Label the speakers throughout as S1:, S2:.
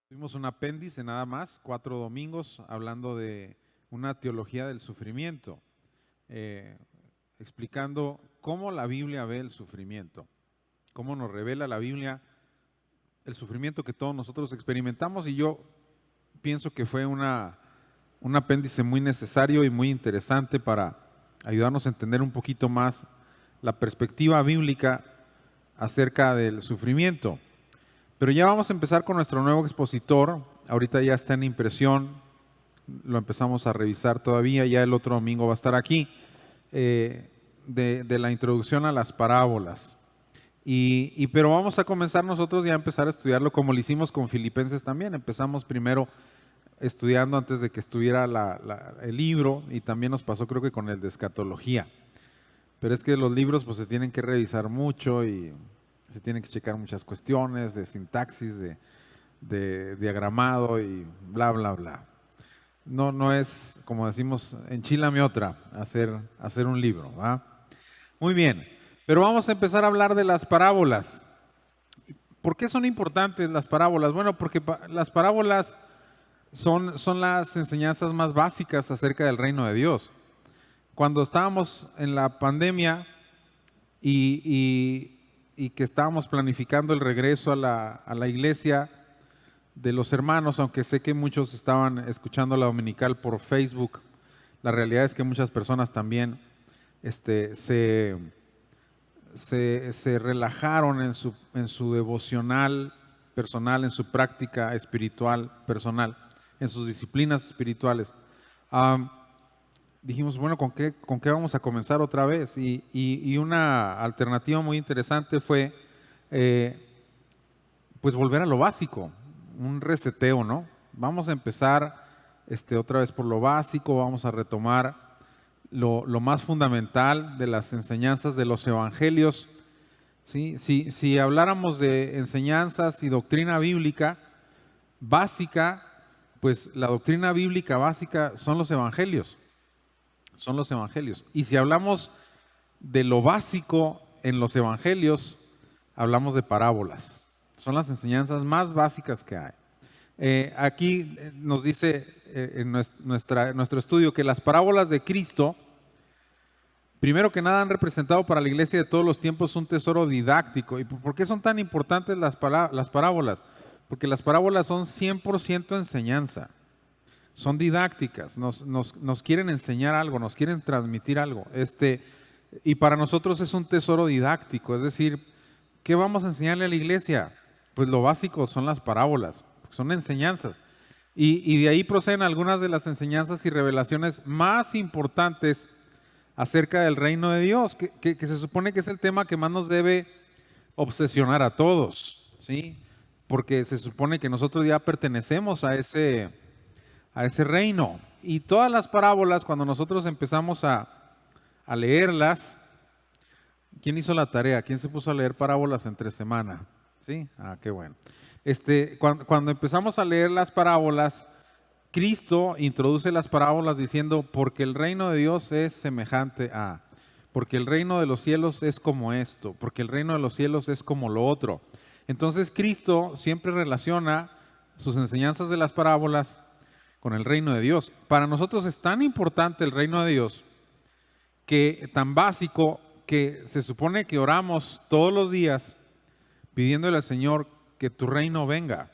S1: Tuvimos un apéndice nada más, 4 domingos, hablando de una teología del sufrimiento, explicando cómo la Biblia ve el sufrimiento, cómo nos revela la Biblia el sufrimiento que todos nosotros experimentamos, y yo pienso que fue un apéndice muy necesario y muy interesante para ayudarnos a entender un poquito más la perspectiva bíblica acerca del sufrimiento. Pero ya vamos a empezar con nuestro nuevo expositor. Ahorita ya está en impresión, lo empezamos a revisar todavía, ya el otro domingo va a estar aquí, de la introducción a las parábolas. Pero vamos a comenzar nosotros ya a empezar a estudiarlo como lo hicimos con Filipenses también. Empezamos primero estudiando antes de que estuviera el libro, y también nos pasó creo que con el de escatología. Pero es que los libros pues se tienen que revisar mucho y se tienen que checar muchas cuestiones de sintaxis, de diagramado y bla, bla, bla. No es, como decimos, enchilame otra, hacer un libro, ¿va? Muy bien, pero vamos a empezar a hablar de las parábolas. ¿Por qué son importantes las parábolas? Bueno, porque las parábolas son las enseñanzas más básicas acerca del reino de Dios. Cuando estábamos en la pandemia y que estábamos planificando el regreso a la iglesia de los hermanos, aunque sé que muchos estaban escuchando la dominical por Facebook, la realidad es que muchas personas también se relajaron en su devocional personal, en su práctica espiritual personal, en sus disciplinas espirituales. Dijimos, bueno, ¿con qué vamos a comenzar otra vez? Y una alternativa muy interesante fue pues volver a lo básico, un reseteo, ¿no? Vamos a empezar otra vez por lo básico, vamos a retomar lo más fundamental de las enseñanzas de los evangelios. ¿Sí? Si habláramos de enseñanzas y doctrina bíblica básica, pues la doctrina bíblica básica son los evangelios. Son los evangelios. Y si hablamos de lo básico en los evangelios, hablamos de parábolas. Son las enseñanzas más básicas que hay. Aquí nos dice en nuestro estudio que las parábolas de Cristo, primero que nada, han representado para la iglesia de todos los tiempos un tesoro didáctico. ¿Y por qué son tan importantes las parábolas? Porque las parábolas son 100% enseñanza. Son didácticas, nos quieren enseñar algo, nos quieren transmitir algo. Y para nosotros es un tesoro didáctico, es decir, ¿qué vamos a enseñarle a la iglesia? Pues lo básico son las parábolas, son enseñanzas. Y de ahí proceden algunas de las enseñanzas y revelaciones más importantes acerca del reino de Dios, que se supone que es el tema que más nos debe obsesionar a todos, ¿sí? Porque se supone que nosotros ya pertenecemos a ese reino. Y todas las parábolas, cuando nosotros empezamos a leerlas, ¿quién hizo la tarea? ¿Quién se puso a leer parábolas entre semana? ¿Sí? Qué bueno. Cuando empezamos a leer las parábolas, Cristo introduce las parábolas diciendo, porque el reino de Dios es semejante a, porque el reino de los cielos es como esto, porque el reino de los cielos es como lo otro. Entonces Cristo siempre relaciona sus enseñanzas de las parábolas con el reino de Dios. Para nosotros es tan importante el reino de Dios, que tan básico, que se supone que oramos todos los días pidiéndole al Señor que tu reino venga,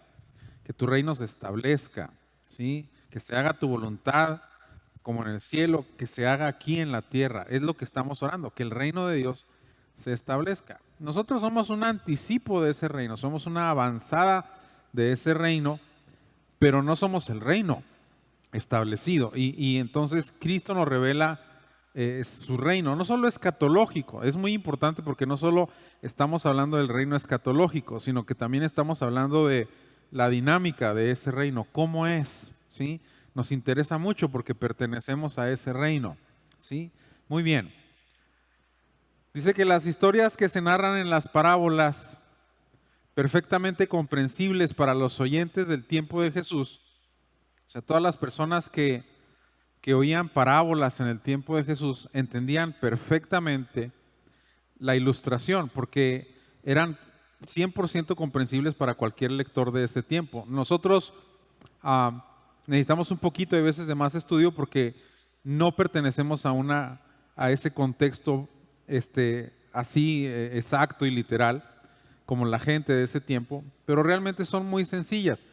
S1: que tu reino se establezca, ¿sí? Que se haga tu voluntad como en el cielo, que se haga aquí en la tierra. Es lo que estamos orando, que el reino de Dios se establezca. Nosotros somos un anticipo de ese reino, somos una avanzada de ese reino, pero no somos el reino establecido. Y entonces Cristo nos revela su reino, no solo escatológico, es muy importante porque no solo estamos hablando del reino escatológico, sino que también estamos hablando de la dinámica de ese reino, cómo es, ¿sí? Nos interesa mucho porque pertenecemos a ese reino, ¿sí? Muy bien. Dice que las historias que se narran en las parábolas, perfectamente comprensibles para los oyentes del tiempo de Jesús, o sea, todas las personas que oían parábolas en el tiempo de Jesús entendían perfectamente la ilustración, porque eran 100% comprensibles para cualquier lector de ese tiempo. Nosotros necesitamos un poquito de veces de más estudio porque no pertenecemos a ese contexto así exacto y literal como la gente de ese tiempo, pero realmente son muy sencillas.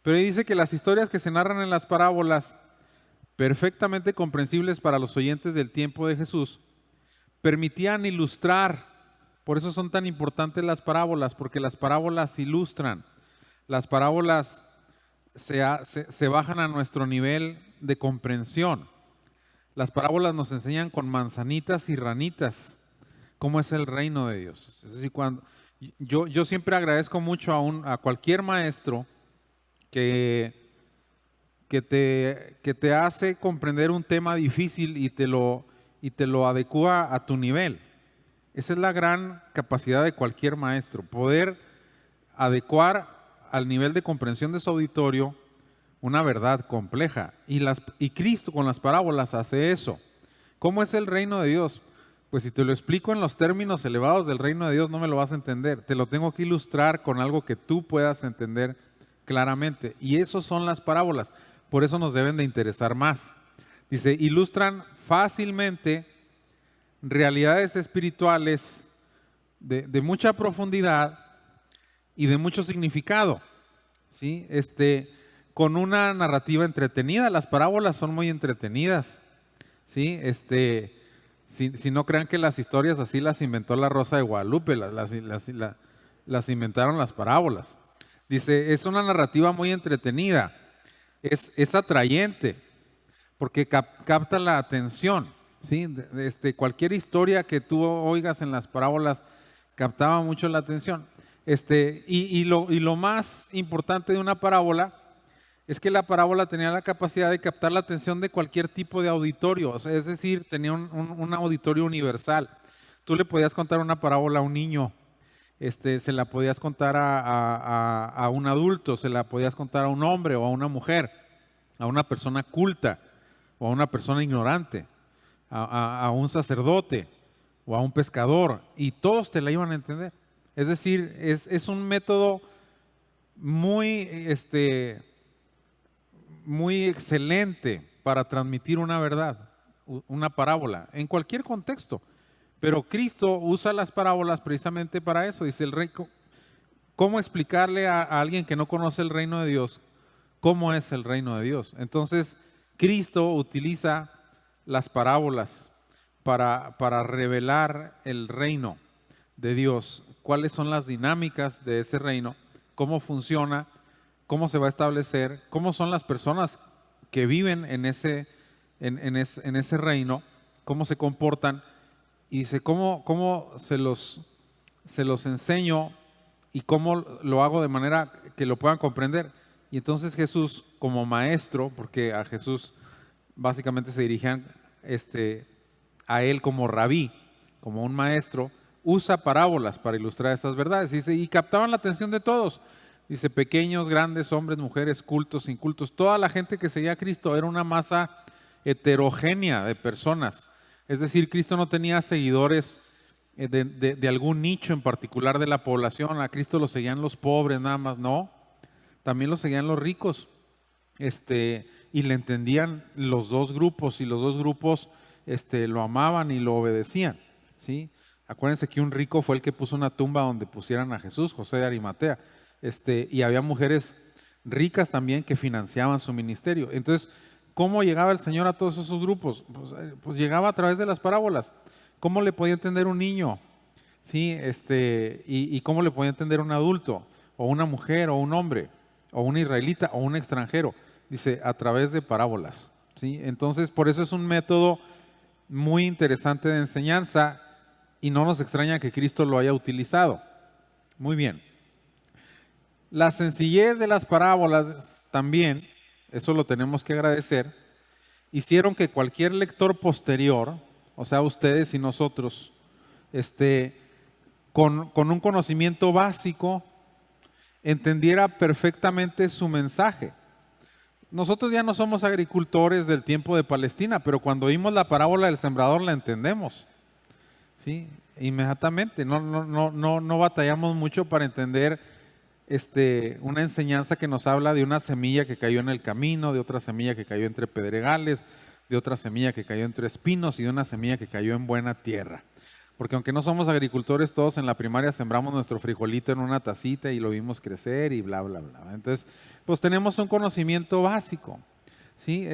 S1: Pero dice que las historias que se narran en las parábolas, perfectamente comprensibles para los oyentes del tiempo de Jesús, permitían ilustrar. Por eso son tan importantes las parábolas, porque las parábolas ilustran. Las parábolas se bajan a nuestro nivel de comprensión. Las parábolas nos enseñan con manzanitas y ranitas cómo es el reino de Dios. Es decir, yo siempre agradezco mucho a cualquier maestro que te hace comprender un tema difícil y te lo adecua a tu nivel. Esa es la gran capacidad de cualquier maestro, poder adecuar al nivel de comprensión de su auditorio una verdad compleja. Y Cristo con las parábolas hace eso. ¿Cómo es el reino de Dios? Pues si te lo explico en los términos elevados del reino de Dios no me lo vas a entender. Te lo tengo que ilustrar con algo que tú puedas entender claramente. Y eso son las parábolas. Por eso nos deben de interesar más. Dice, ilustran fácilmente realidades espirituales de mucha profundidad y de mucho significado, ¿sí? Con una narrativa entretenida. Las parábolas son muy entretenidas, ¿sí? Si no crean que las historias así las inventó la Rosa de Guadalupe, las inventaron las parábolas. Dice, es una narrativa muy entretenida, es atrayente, porque capta la atención, ¿sí? Cualquier historia que tú oigas en las parábolas captaba mucho la atención. Y lo más importante de una parábola es que la parábola tenía la capacidad de captar la atención de cualquier tipo de auditorio, o sea, es decir, tenía un auditorio universal. Tú le podías contar una parábola a un niño, se la podías contar a un adulto, se la podías contar a un hombre o a una mujer, a una persona culta o a una persona ignorante, a un sacerdote o a un pescador, y todos te la iban a entender. Es decir, es un método muy, muy excelente para transmitir una verdad, una parábola, en cualquier contexto. Pero Cristo usa las parábolas precisamente para eso. Dice el rey, ¿cómo explicarle a alguien que no conoce el reino de Dios cómo es el reino de Dios? Entonces, Cristo utiliza las parábolas para revelar el reino de Dios, cuáles son las dinámicas de ese reino, cómo funciona, cómo se va a establecer, cómo son las personas que viven en ese reino, cómo se comportan, y dice cómo se los enseño y cómo lo hago de manera que lo puedan comprender. Y entonces Jesús, como maestro, porque a Jesús básicamente se dirigían a él como rabí, como un maestro, usa parábolas para ilustrar esas verdades. Dice, y captaban la atención de todos. Dice, pequeños, grandes, hombres, mujeres, cultos, incultos. Toda la gente que seguía a Cristo era una masa heterogénea de personas. Es decir, Cristo no tenía seguidores de algún nicho en particular de la población. A Cristo lo seguían los pobres nada más, no. También lo seguían los ricos. Y le entendían los dos grupos, y los dos grupos lo amaban y lo obedecían, ¿sí? Acuérdense que un rico fue el que puso una tumba donde pusieran a Jesús, José de Arimatea. Y había mujeres ricas también que financiaban su ministerio. Entonces, ¿cómo llegaba el Señor a todos esos grupos? Pues llegaba a través de las parábolas. ¿Cómo le podía entender un niño? ¿Sí? Y cómo le podía entender un adulto, o una mujer, o un hombre, o un israelita, o un extranjero. Dice, a través de parábolas, ¿sí? Entonces, por eso es un método muy interesante de enseñanza, y no nos extraña que Cristo lo haya utilizado. Muy bien. La sencillez de las parábolas también, eso lo tenemos que agradecer, hicieron que cualquier lector posterior, o sea, ustedes y nosotros, con un conocimiento básico, entendiera perfectamente su mensaje. Nosotros ya no somos agricultores del tiempo de Palestina, pero cuando oímos la parábola del sembrador la entendemos, ¿sí? inmediatamente. No batallamos mucho para entender una enseñanza que nos habla de una semilla que cayó en el camino, de otra semilla que cayó entre pedregales, de otra semilla que cayó entre espinos y de una semilla que cayó en buena tierra. Porque aunque no somos agricultores, todos en la primaria sembramos nuestro frijolito en una tacita y lo vimos crecer y bla, bla, bla. Entonces, pues tenemos un conocimiento básico, ¿sí?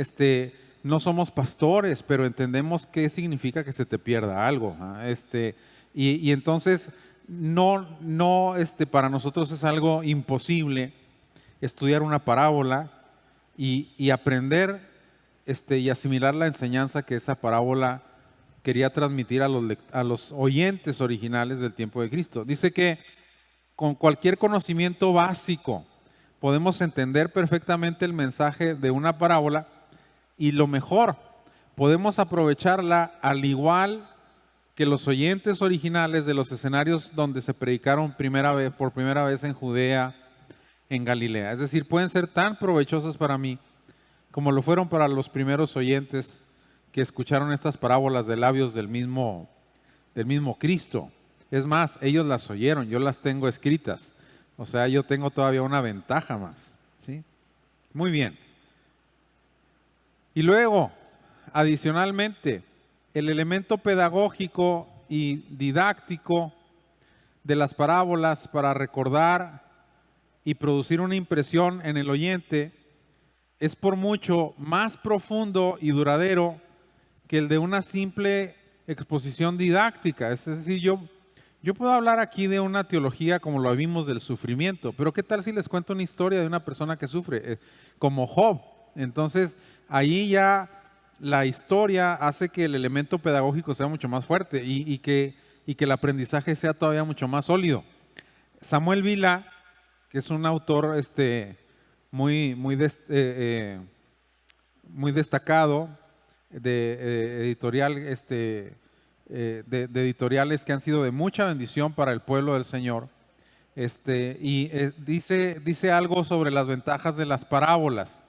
S1: No somos pastores, pero entendemos qué significa que se te pierda algo. Y entonces, para nosotros es algo imposible estudiar una parábola y aprender y asimilar la enseñanza que esa parábola quería transmitir a los oyentes originales del tiempo de Cristo. Dice que con cualquier conocimiento básico podemos entender perfectamente el mensaje de una parábola y lo mejor, podemos aprovecharla al igual que los oyentes originales de los escenarios donde se predicaron por primera vez en Judea, en Galilea. Es decir, pueden ser tan provechosas para mí como lo fueron para los primeros oyentes que escucharon estas parábolas de labios del mismo Cristo. Es más, ellos las oyeron, yo las tengo escritas. O sea, yo tengo todavía una ventaja más, ¿sí? Muy bien. Y luego, adicionalmente, el elemento pedagógico y didáctico de las parábolas para recordar y producir una impresión en el oyente es por mucho más profundo y duradero que el de una simple exposición didáctica. Es decir, yo puedo hablar aquí de una teología como lo vimos del sufrimiento, pero ¿qué tal si les cuento una historia de una persona que sufre, como Job? Entonces, ahí ya la historia hace que el elemento pedagógico sea mucho más fuerte y que el aprendizaje sea todavía mucho más sólido. Samuel Vila, que es un autor muy destacado de editoriales que han sido de mucha bendición para el pueblo del Señor, dice algo sobre las ventajas de las parábolas.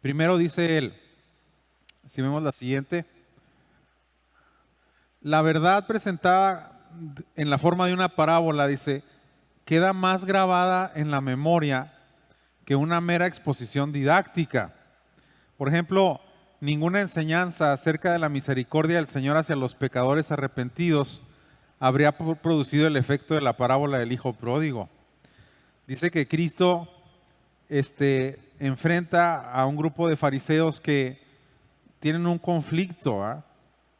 S1: Primero dice él, si vemos la siguiente, la verdad presentada en la forma de una parábola, dice, queda más grabada en la memoria que una mera exposición didáctica. Por ejemplo, ninguna enseñanza acerca de la misericordia del Señor hacia los pecadores arrepentidos habría producido el efecto de la parábola del hijo pródigo. Dice que Cristo enfrenta a un grupo de fariseos que tienen un conflicto,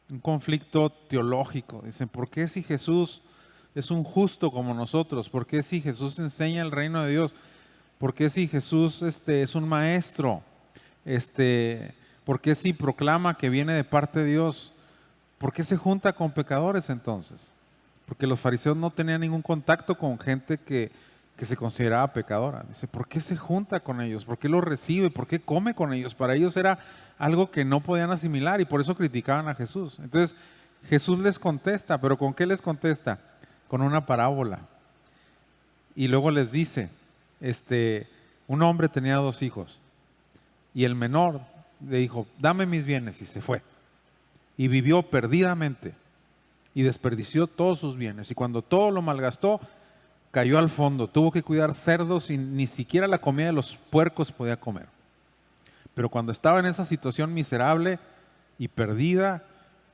S1: un conflicto teológico. Dicen, ¿por qué si Jesús es un justo como nosotros? ¿Por qué si Jesús enseña el reino de Dios? ¿Por qué si Jesús es un maestro? ¿Por qué si proclama que viene de parte de Dios? ¿Por qué se junta con pecadores entonces? Porque los fariseos no tenían ningún contacto con gente que se consideraba pecadora. Dice, ¿por qué se junta con ellos? ¿Por qué los recibe? ¿Por qué come con ellos? Para ellos era algo que no podían asimilar y por eso criticaban a Jesús. Entonces Jesús les contesta, ¿pero con qué les contesta? Con una parábola. Y luego les dice, un hombre tenía 2 hijos y el menor le dijo, dame mis bienes, y se fue. Y vivió perdidamente y desperdició todos sus bienes. Y cuando todo lo malgastó, cayó al fondo, tuvo que cuidar cerdos y ni siquiera la comida de los puercos podía comer. Pero cuando estaba en esa situación miserable y perdida,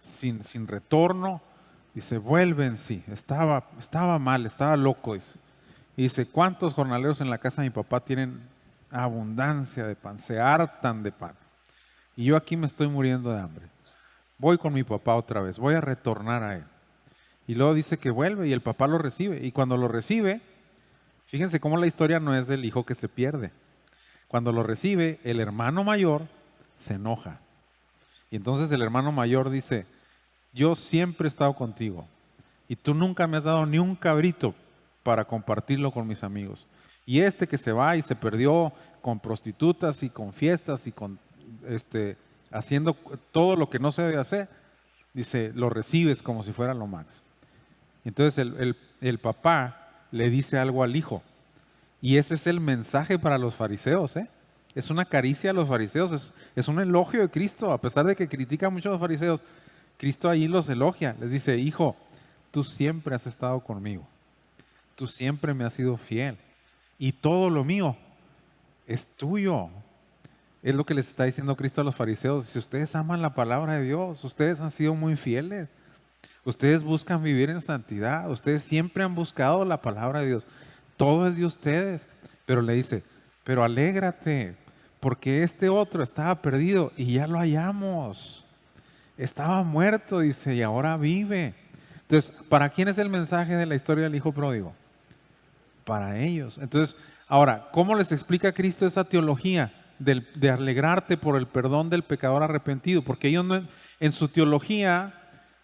S1: sin retorno, dice, vuelve en sí. Estaba mal, estaba loco. Y dice, ¿cuántos jornaleros en la casa de mi papá tienen abundancia de pan? Se hartan de pan. Y yo aquí me estoy muriendo de hambre. Voy con mi papá otra vez, voy a retornar a él. Y luego dice que vuelve y el papá lo recibe. Y cuando lo recibe, fíjense cómo la historia no es del hijo que se pierde. Cuando lo recibe, el hermano mayor se enoja. Y entonces el hermano mayor dice, yo siempre he estado contigo y tú nunca me has dado ni un cabrito para compartirlo con mis amigos. Y que se va y se perdió con prostitutas y con fiestas y con haciendo todo lo que no se debe hacer, dice, lo recibes como si fuera lo máximo. Entonces el papá le dice algo al hijo. Y ese es el mensaje para los fariseos. Es una caricia a los fariseos, es un elogio de Cristo. A pesar de que critica mucho a los fariseos, Cristo ahí los elogia. Les dice, hijo, tú siempre has estado conmigo, tú siempre me has sido fiel y todo lo mío es tuyo. Es lo que les está diciendo Cristo a los fariseos. Si ustedes aman la palabra de Dios, ustedes han sido muy fieles, ustedes buscan vivir en santidad, ustedes siempre han buscado la palabra de Dios, todo es de ustedes. Pero le dice, pero alégrate, porque este otro estaba perdido y ya lo hallamos. Estaba muerto, dice, y ahora vive. Entonces, ¿para quién es el mensaje de la historia del hijo pródigo? Para ellos. Entonces, ahora, ¿cómo les explica Cristo esa teología de alegrarte por el perdón del pecador arrepentido? Porque ellos no, en su teología,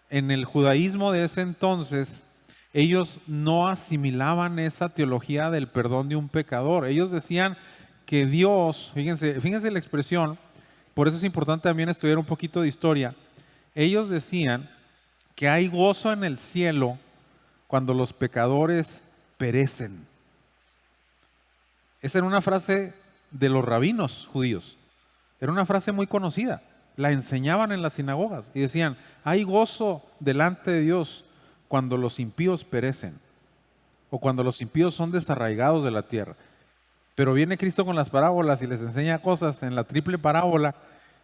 S1: en el judaísmo de ese entonces, ellos no asimilaban esa teología del perdón de un pecador. Ellos decían que Dios, fíjense la expresión, por eso es importante también estudiar un poquito de historia. Ellos decían que hay gozo en el cielo cuando los pecadores perecen. Esa era una frase de los rabinos judíos. Era una frase muy conocida. La enseñaban en las sinagogas y decían, hay gozo delante de Dios cuando los impíos perecen o cuando los impíos son desarraigados de la tierra. Pero viene Cristo con las parábolas y les enseña cosas en la triple parábola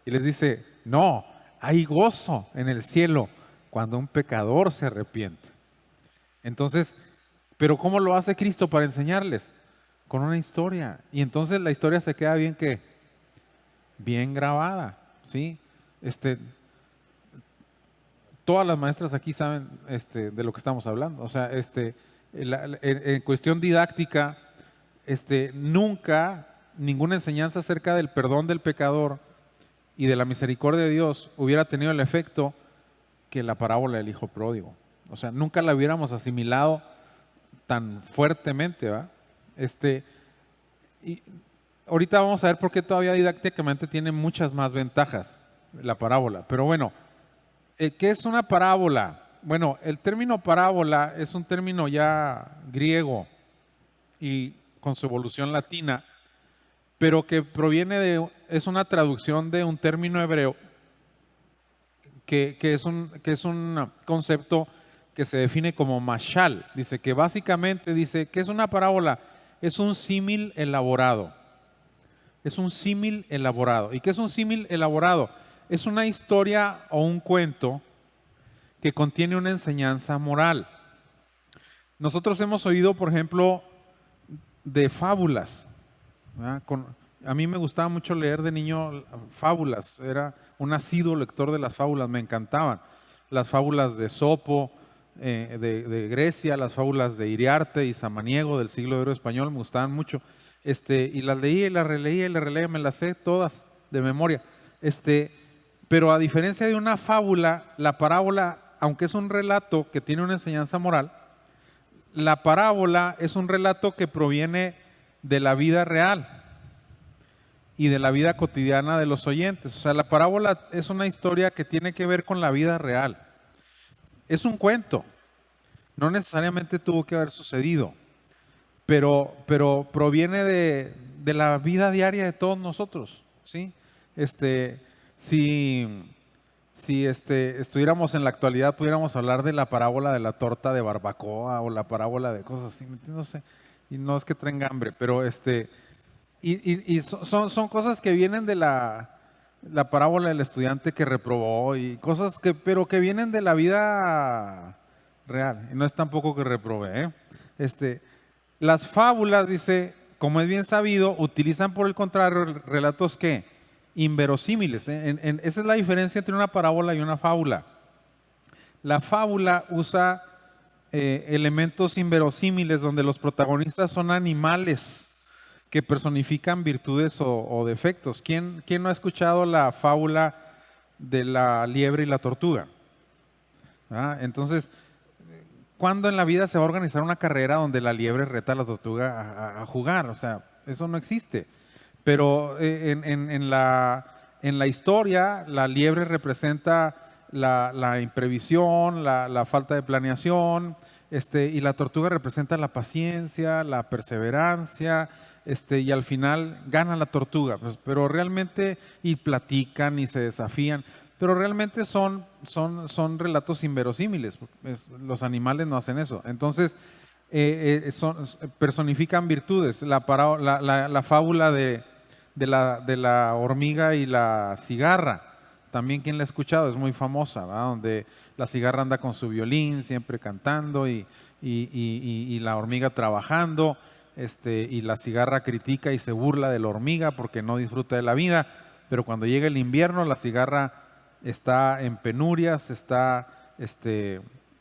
S1: y les dice, no, hay gozo en el cielo cuando un pecador se arrepiente. Entonces, ¿pero cómo lo hace Cristo para enseñarles? Con una historia. Y entonces la historia se queda bien, ¿qué? Bien grabada, ¿sí? Todas las maestras aquí saben de lo que estamos hablando. O sea, en cuestión didáctica, nunca ninguna enseñanza acerca del perdón del pecador y de la misericordia de Dios hubiera tenido el efecto que la parábola del hijo pródigo. O sea, nunca la hubiéramos asimilado tan fuertemente, ¿va? Y ahorita vamos a ver por qué todavía didácticamente tiene muchas más ventajas la parábola. Pero bueno, ¿qué es una parábola? Bueno, el término parábola es un término ya griego y con su evolución latina, pero que es una traducción de un término hebreo que es un concepto que se define como mashal. Dice que básicamente dice que es una parábola, es un símil elaborado. Es un símil elaborado. ¿Y qué es un símil elaborado? Es una historia o un cuento que contiene una enseñanza moral. Nosotros hemos oído, por ejemplo, de fábulas. A mí me gustaba mucho leer de niño fábulas. Era un asiduo lector de las fábulas, me encantaban. Las fábulas de Esopo, de Grecia, las fábulas de Iriarte y Samaniego del siglo de oro español, me gustaban mucho. Y las leía y las releía y las releía, me las sé todas de memoria. Pero a diferencia de una fábula, la parábola, aunque es un relato que tiene una enseñanza moral, la parábola es un relato que proviene de la vida real y de la vida cotidiana de los oyentes. O sea, la parábola es una historia que tiene que ver con la vida real. Es un cuento, no necesariamente tuvo que haber sucedido, pero proviene de la vida diaria de todos nosotros, ¿sí? Si estuviéramos en la actualidad, pudiéramos hablar de la parábola de la torta de barbacoa o la parábola de cosas así, no sé, y no es que tenga hambre, pero son cosas que vienen de la parábola del estudiante que reprobó y cosas pero que vienen de la vida real, y no es tampoco que reprobé, Las fábulas, dice, como es bien sabido, utilizan por el contrario relatos que inverosímiles. Esa es la diferencia entre una parábola y una fábula. La fábula usa elementos inverosímiles donde los protagonistas son animales que personifican virtudes o defectos. ¿Quién no ha escuchado la fábula de la liebre y la tortuga? Entonces, ¿cuándo en la vida se va a organizar una carrera donde la liebre reta a la tortuga a jugar? O sea, eso no existe. Pero en la historia, la liebre representa la imprevisión, la falta de planeación, y la tortuga representa la paciencia, la perseverancia, y al final gana la tortuga. Pero realmente, y platican y se desafían, pero realmente son relatos inverosímiles. Los animales no hacen eso. Entonces, personifican virtudes. La fábula de la hormiga y la cigarra, también quien la ha escuchado, es muy famosa, ¿verdad? Donde la cigarra anda con su violín siempre cantando y la hormiga trabajando, y la cigarra critica y se burla de la hormiga porque no disfruta de la vida, pero cuando llega el invierno la cigarra está en penurias, está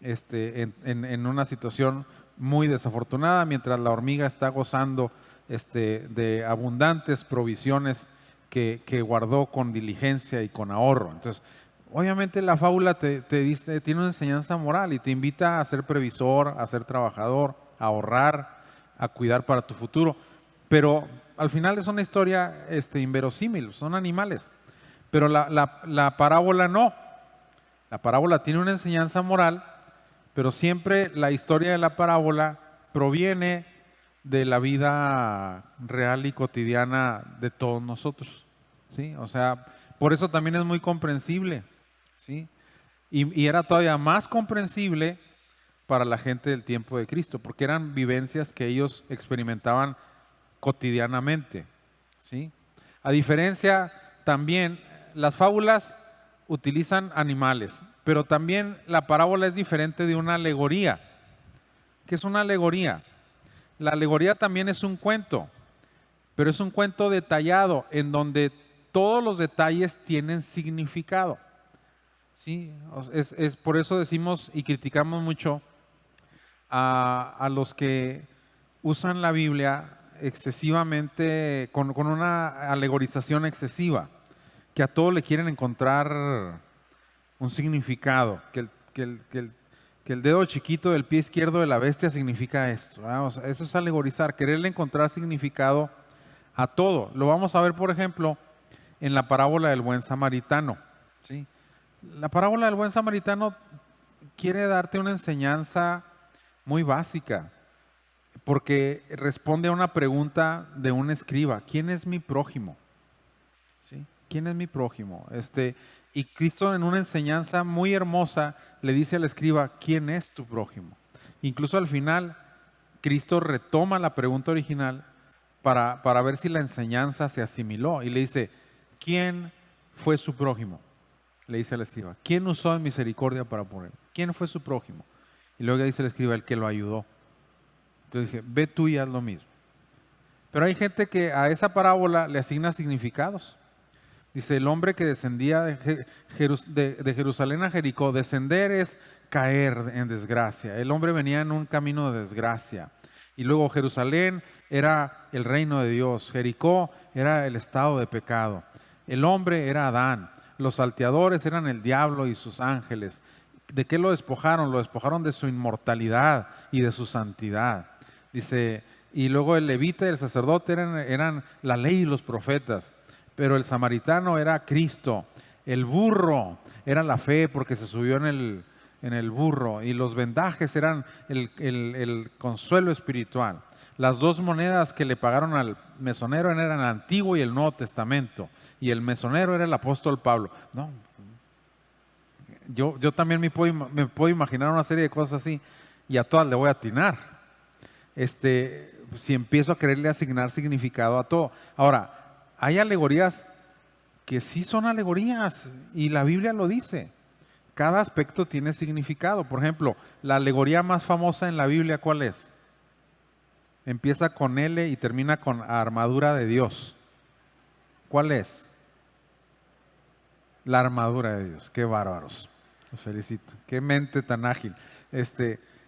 S1: en una situación muy desafortunada, mientras la hormiga está gozando de abundantes provisiones que guardó con diligencia y con ahorro. Entonces, obviamente la fábula te dice, tiene una enseñanza moral y te invita a ser previsor, a ser trabajador, a ahorrar, a cuidar para tu futuro. Pero al final es una historia inverosímil, son animales. Pero la parábola no. La parábola tiene una enseñanza moral, pero siempre la historia de la parábola proviene de la vida real y cotidiana de todos nosotros, ¿sí? O sea, por eso también es muy comprensible, ¿sí? Y era todavía más comprensible para la gente del tiempo de Cristo, porque eran vivencias que ellos experimentaban cotidianamente, ¿sí? A diferencia también, las fábulas utilizan animales, pero también la parábola es diferente de una alegoría. ¿Qué es una alegoría? La alegoría también es un cuento, pero es un cuento detallado en donde todos los detalles tienen significado, ¿sí? Es por eso decimos y criticamos mucho a los que usan la Biblia excesivamente, con una alegorización excesiva, que a todo le quieren encontrar un significado, que el dedo chiquito del pie izquierdo de la bestia significa esto, ¿verdad? O sea, eso es alegorizar, quererle encontrar significado a todo. Lo vamos a ver, por ejemplo, en la parábola del buen samaritano, ¿sí? La parábola del buen samaritano quiere darte una enseñanza muy básica, porque responde a una pregunta de un escriba: ¿quién es mi prójimo? ¿Sí? ¿Quién es mi prójimo? Y Cristo, en una enseñanza muy hermosa, le dice al escriba: ¿quién es tu prójimo? Incluso al final, Cristo retoma la pregunta original para ver si la enseñanza se asimiló y le dice: ¿quién fue su prójimo? Le dice al escriba: ¿quién usó en misericordia para por él? ¿Quién fue su prójimo? Y luego dice el escriba: el que lo ayudó. Entonces dije: ve tú y haz lo mismo. Pero hay gente que a esa parábola le asigna significados. Dice: el hombre que descendía de Jerusalén a Jericó. Descender es caer en desgracia. El hombre venía en un camino de desgracia. Y luego Jerusalén era el reino de Dios. Jericó era el estado de pecado. El hombre era Adán. Los salteadores eran el diablo y sus ángeles. ¿De qué lo despojaron? Lo despojaron de su inmortalidad y de su santidad. Dice, y luego el levita y el sacerdote eran la ley y los profetas. Pero el samaritano era Cristo. El burro era la fe, porque se subió en el burro. Y los vendajes eran el consuelo espiritual. Las dos monedas que le pagaron al mesonero eran el Antiguo y el Nuevo Testamento. Y el mesonero era el apóstol Pablo. No, yo también me puedo imaginar una serie de cosas así, y a todas le voy a atinar. Si empiezo a quererle asignar significado a todo. Ahora, hay alegorías que sí son alegorías y la Biblia lo dice. Cada aspecto tiene significado. Por ejemplo, la alegoría más famosa en la Biblia, ¿cuál es? Empieza con L y termina con armadura de Dios. ¿Cuál es? La armadura de Dios. Qué bárbaros. Los felicito. Qué mente tan ágil.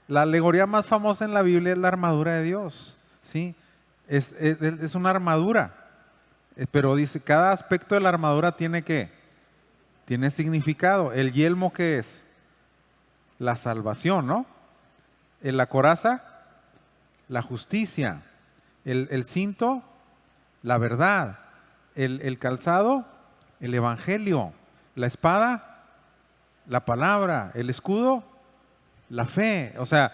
S1: La alegoría más famosa en la Biblia es la armadura de Dios. ¿Sí? Es una armadura. Pero dice, cada aspecto de la armadura tiene significado. ¿El yelmo qué es? La salvación, ¿no? La coraza, la justicia. El cinto, la verdad. El calzado, el evangelio. La espada, la palabra. El escudo, la fe. O sea,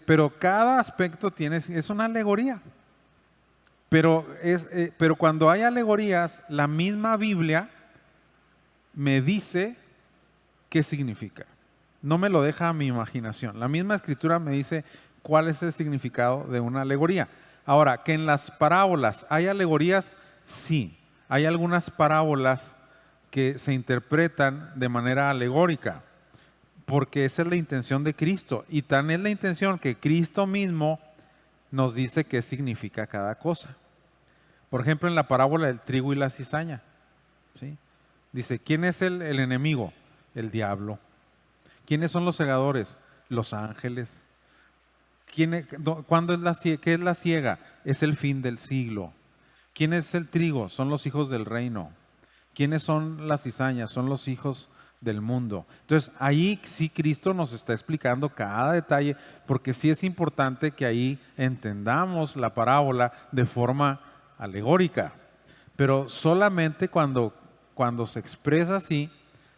S1: pero cada aspecto es una alegoría. Pero cuando hay alegorías, la misma Biblia me dice qué significa. No me lo deja a mi imaginación. La misma escritura me dice cuál es el significado de una alegoría. Ahora, que en las parábolas hay alegorías, sí. Hay algunas parábolas que se interpretan de manera alegórica, porque esa es la intención de Cristo. Y tan es la intención que Cristo mismo nos dice qué significa cada cosa. Por ejemplo, en la parábola del trigo y la cizaña, ¿sí? Dice, ¿quién es el enemigo? El diablo. ¿Quiénes son los segadores? Los ángeles. ¿Cuándo es qué es la siega? Es el fin del siglo. ¿Quién es el trigo? Son los hijos del reino. ¿Quiénes son las cizañas? Son los hijos del mundo. Entonces, ahí sí Cristo nos está explicando cada detalle, porque sí es importante que ahí entendamos la parábola de forma alegórica. Pero solamente cuando se expresa así,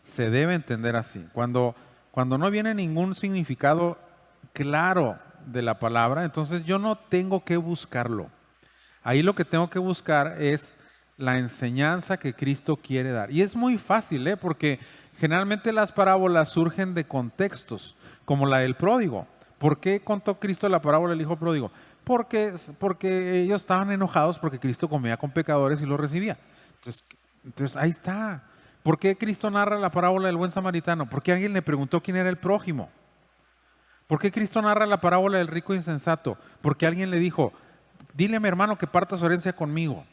S1: se debe entender así. Cuando no viene ningún significado claro de la palabra, entonces yo no tengo que buscarlo. Ahí lo que tengo que buscar es la enseñanza que Cristo quiere dar. Y es muy fácil, porque generalmente las parábolas surgen de contextos, como la del pródigo. ¿Por qué contó Cristo la parábola del hijo pródigo? Porque ellos estaban enojados porque Cristo comía con pecadores y los recibía. Entonces ahí está. ¿Por qué Cristo narra la parábola del buen samaritano? Porque alguien le preguntó quién era el prójimo. ¿Por qué Cristo narra la parábola del rico insensato? Porque alguien le dijo, dile a mi hermano que parta su herencia conmigo.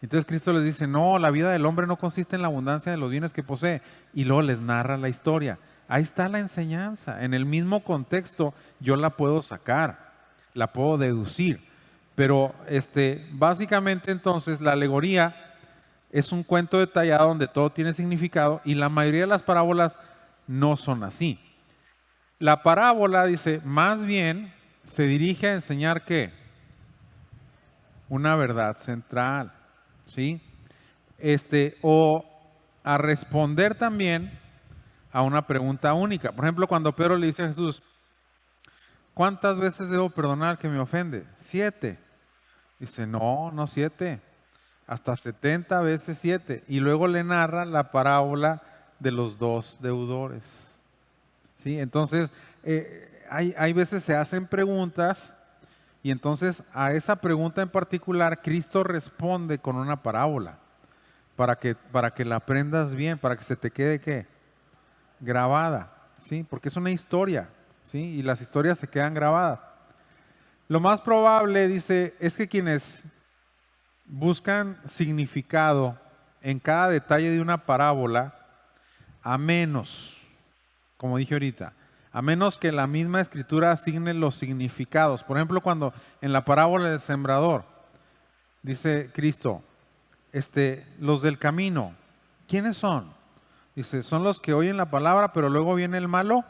S1: Entonces Cristo les dice, no, la vida del hombre no consiste en la abundancia de los bienes que posee. Y luego les narra la historia. Ahí está la enseñanza. En el mismo contexto yo la puedo sacar, la puedo deducir. Pero básicamente entonces la alegoría es un cuento detallado donde todo tiene significado y la mayoría de las parábolas no son así. La parábola, dice, más bien se dirige a enseñar ¿qué? Una verdad central, ¿sí? O a responder también a una pregunta única. Por ejemplo, cuando Pedro le dice a Jesús, ¿cuántas veces debo perdonar al que me ofende? 7. Dice, no 7, hasta 70 veces 7. Y luego le narra la parábola de los 2 deudores. ¿Sí? Entonces, hay veces se hacen preguntas y entonces a esa pregunta en particular Cristo responde con una parábola para que la aprendas bien, para que se te quede ¿qué? Grabada, ¿sí? Porque es una historia, ¿sí? Y las historias se quedan grabadas. Lo más probable, dice, es que quienes buscan significado en cada detalle de una parábola, a menos, como dije ahorita, a menos que la misma escritura asigne los significados. Por ejemplo, cuando en la parábola del sembrador, dice Cristo, los del camino, ¿quiénes son? Dice, son los que oyen la palabra, pero luego viene el malo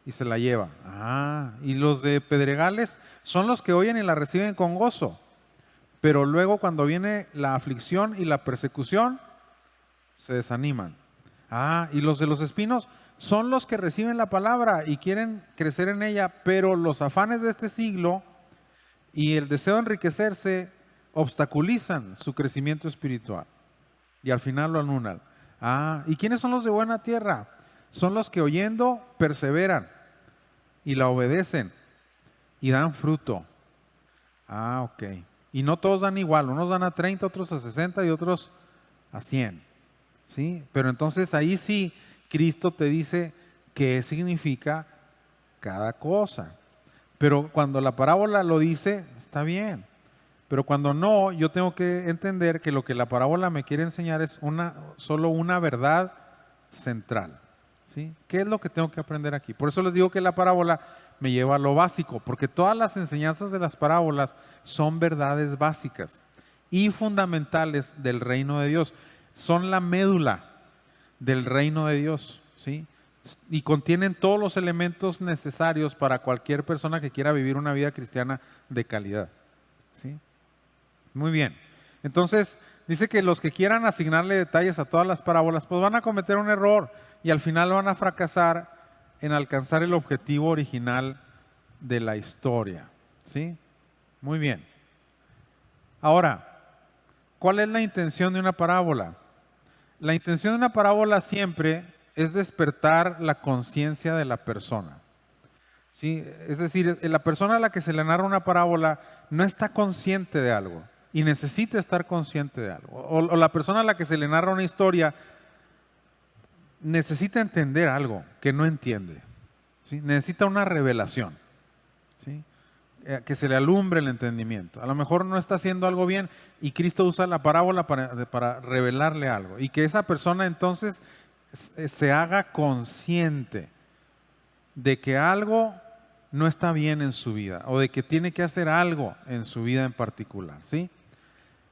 S1: y se la lleva. Y los de pedregales son los que oyen y la reciben con gozo, pero luego cuando viene la aflicción y la persecución, se desaniman. Y los de los espinos son los que reciben la palabra y quieren crecer en ella, pero los afanes de este siglo y el deseo de enriquecerse obstaculizan su crecimiento espiritual y al final lo anulan. ¿Y quiénes son los de buena tierra? Son los que oyendo perseveran y la obedecen y dan fruto. Ok. Y no todos dan igual, unos dan a 30, otros a 60 y otros a 100. ¿Sí? Pero entonces ahí sí Cristo te dice qué significa cada cosa. Pero cuando la parábola lo dice, está bien. Pero cuando no, yo tengo que entender que lo que la parábola me quiere enseñar es solo una verdad central. ¿Sí? ¿Qué es lo que tengo que aprender aquí? Por eso les digo que la parábola me lleva a lo básico, porque todas las enseñanzas de las parábolas son verdades básicas y fundamentales del reino de Dios. Son la médula del reino de Dios, ¿sí? Y contienen todos los elementos necesarios para cualquier persona que quiera vivir una vida cristiana de calidad, ¿sí? Muy bien. Entonces, dice que los que quieran asignarle detalles a todas las parábolas, pues van a cometer un error y al final van a fracasar en alcanzar el objetivo original de la historia, ¿sí? Muy bien. Ahora, ¿cuál es la intención de una parábola? La intención de una parábola siempre es despertar la conciencia de la persona. ¿Sí? Es decir, la persona a la que se le narra una parábola no está consciente de algo y necesita estar consciente de algo. O la persona a la que se le narra una historia necesita entender algo que no entiende. ¿Sí? Necesita una revelación. ¿Sí? Que se le alumbre el entendimiento. A lo mejor no está haciendo algo bien y Cristo usa la parábola para revelarle algo. Y que esa persona entonces se haga consciente de que algo no está bien en su vida o de que tiene que hacer algo en su vida en particular, ¿sí?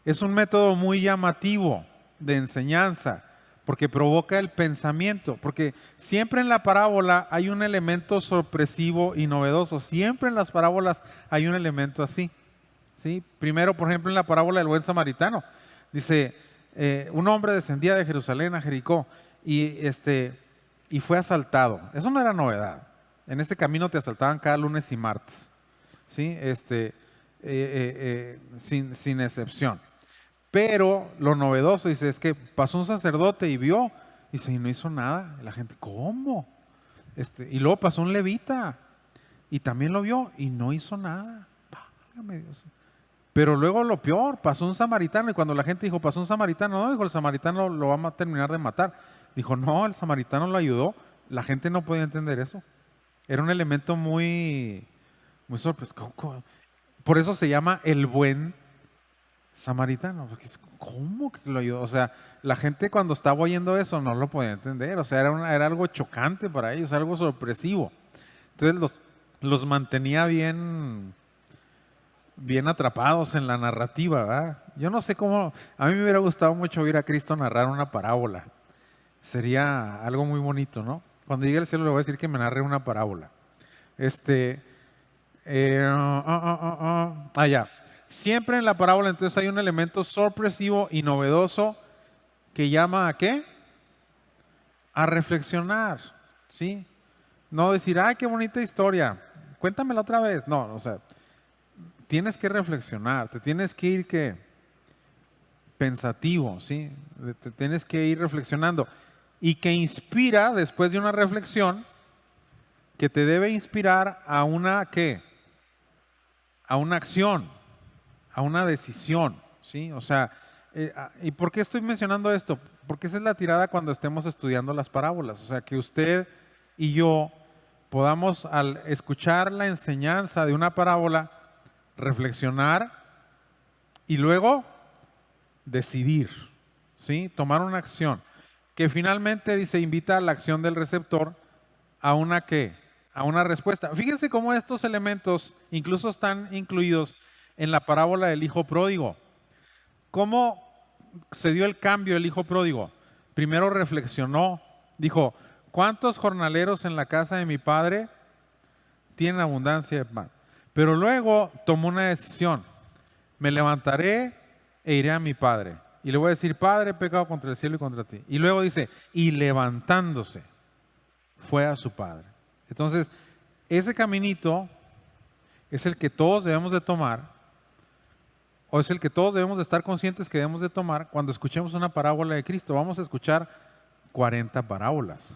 S1: Es un método muy llamativo de enseñanza porque provoca el pensamiento, porque siempre en la parábola hay un elemento sorpresivo y novedoso, siempre en las parábolas hay un elemento así, ¿sí? Primero, por ejemplo, en la parábola del buen samaritano, dice, un hombre descendía de Jerusalén a Jericó y fue asaltado. Eso no era novedad. En ese camino te asaltaban cada lunes y martes, ¿sí? Sin excepción. Pero lo novedoso, dice, es que pasó un sacerdote y vio, dice, y no hizo nada. Y la gente, ¿cómo? Y luego pasó un levita y también lo vio y no hizo nada. Válgame Dios. Pero luego lo peor, pasó un samaritano y cuando la gente dijo, pasó un samaritano, no, dijo, el samaritano lo va a terminar de matar. Dijo, no, el samaritano lo ayudó. La gente no podía entender eso. Era un elemento muy, muy sorprendente. Por eso se llama el buen samaritano. Porque ¿cómo que lo ayudó? O sea, la gente cuando estaba oyendo eso no lo podía entender. O sea, era algo chocante para ellos, algo sorpresivo. Entonces los mantenía bien, bien atrapados en la narrativa, ¿verdad? Yo no sé cómo, a mí me hubiera gustado mucho oír a Cristo narrar una parábola. Sería algo muy bonito, ¿no? Cuando llegue al cielo le voy a decir que me narre una parábola. Ya. Siempre en la parábola entonces hay un elemento sorpresivo y novedoso que llama ¿a qué? A reflexionar, ¿sí? No decir, ay, qué bonita historia, cuéntamela otra vez. No, o sea, tienes que reflexionar, te tienes que ir pensativo, ¿sí? Te tienes que ir reflexionando y que inspira después de una reflexión que te debe inspirar a una ¿qué? A una acción, a una decisión, ¿sí? O sea, ¿y por qué estoy mencionando esto? Porque esa es la tirada cuando estemos estudiando las parábolas. O sea, que usted y yo podamos al escuchar la enseñanza de una parábola, reflexionar y luego decidir, ¿sí? Tomar una acción que finalmente dice invita a la acción del receptor a una ¿qué? A una respuesta. Fíjense cómo estos elementos incluso están incluidos en la parábola del hijo pródigo. ¿Cómo se dio el cambio el hijo pródigo? Primero reflexionó, dijo, ¿cuántos jornaleros en la casa de mi padre tienen abundancia de pan? Pero luego tomó una decisión, me levantaré e iré a mi padre. Y le voy a decir, Padre, he pecado contra el cielo y contra ti. Y luego dice, y levantándose, fue a su padre. Entonces, ese caminito es el que todos debemos de tomar, o es el que todos debemos de estar conscientes que debemos de tomar cuando escuchemos una parábola de Cristo. Vamos a escuchar 40 parábolas.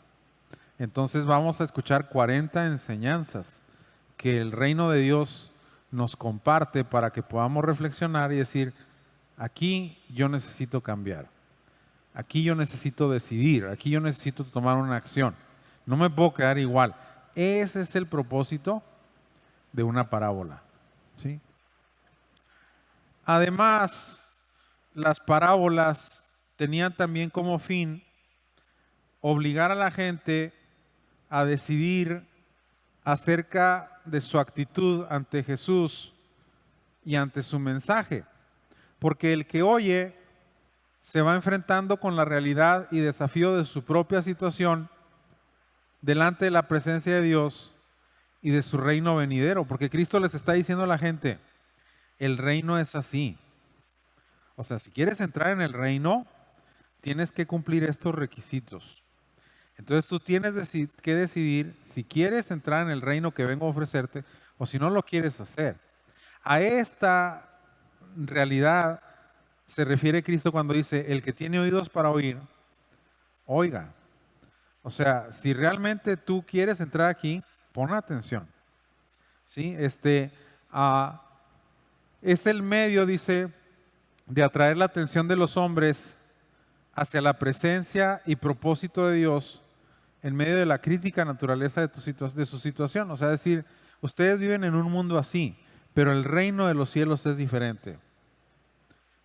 S1: Entonces vamos a escuchar 40 enseñanzas que el reino de Dios nos comparte para que podamos reflexionar y decir, aquí yo necesito cambiar, aquí yo necesito decidir, aquí yo necesito tomar una acción. No me puedo quedar igual. Ese es el propósito de una parábola, ¿sí? Además, las parábolas tenían también como fin obligar a la gente a decidir acerca de su actitud ante Jesús y ante su mensaje. Porque el que oye se va enfrentando con la realidad y desafío de su propia situación delante de la presencia de Dios y de su reino venidero. Porque Cristo les está diciendo a la gente, el reino es así. O sea, si quieres entrar en el reino, tienes que cumplir estos requisitos. Entonces tú tienes que decidir si quieres entrar en el reino que vengo a ofrecerte o si no lo quieres hacer. A esta realidad se refiere Cristo cuando dice, el que tiene oídos para oír, oiga. O sea, si realmente tú quieres entrar aquí, pon atención. ¿Sí? Ah, es el medio, dice, de atraer la atención de los hombres hacia la presencia y propósito de Dios en medio de la crítica naturaleza de su situación. O sea, decir, ustedes viven en un mundo así, pero el reino de los cielos es diferente.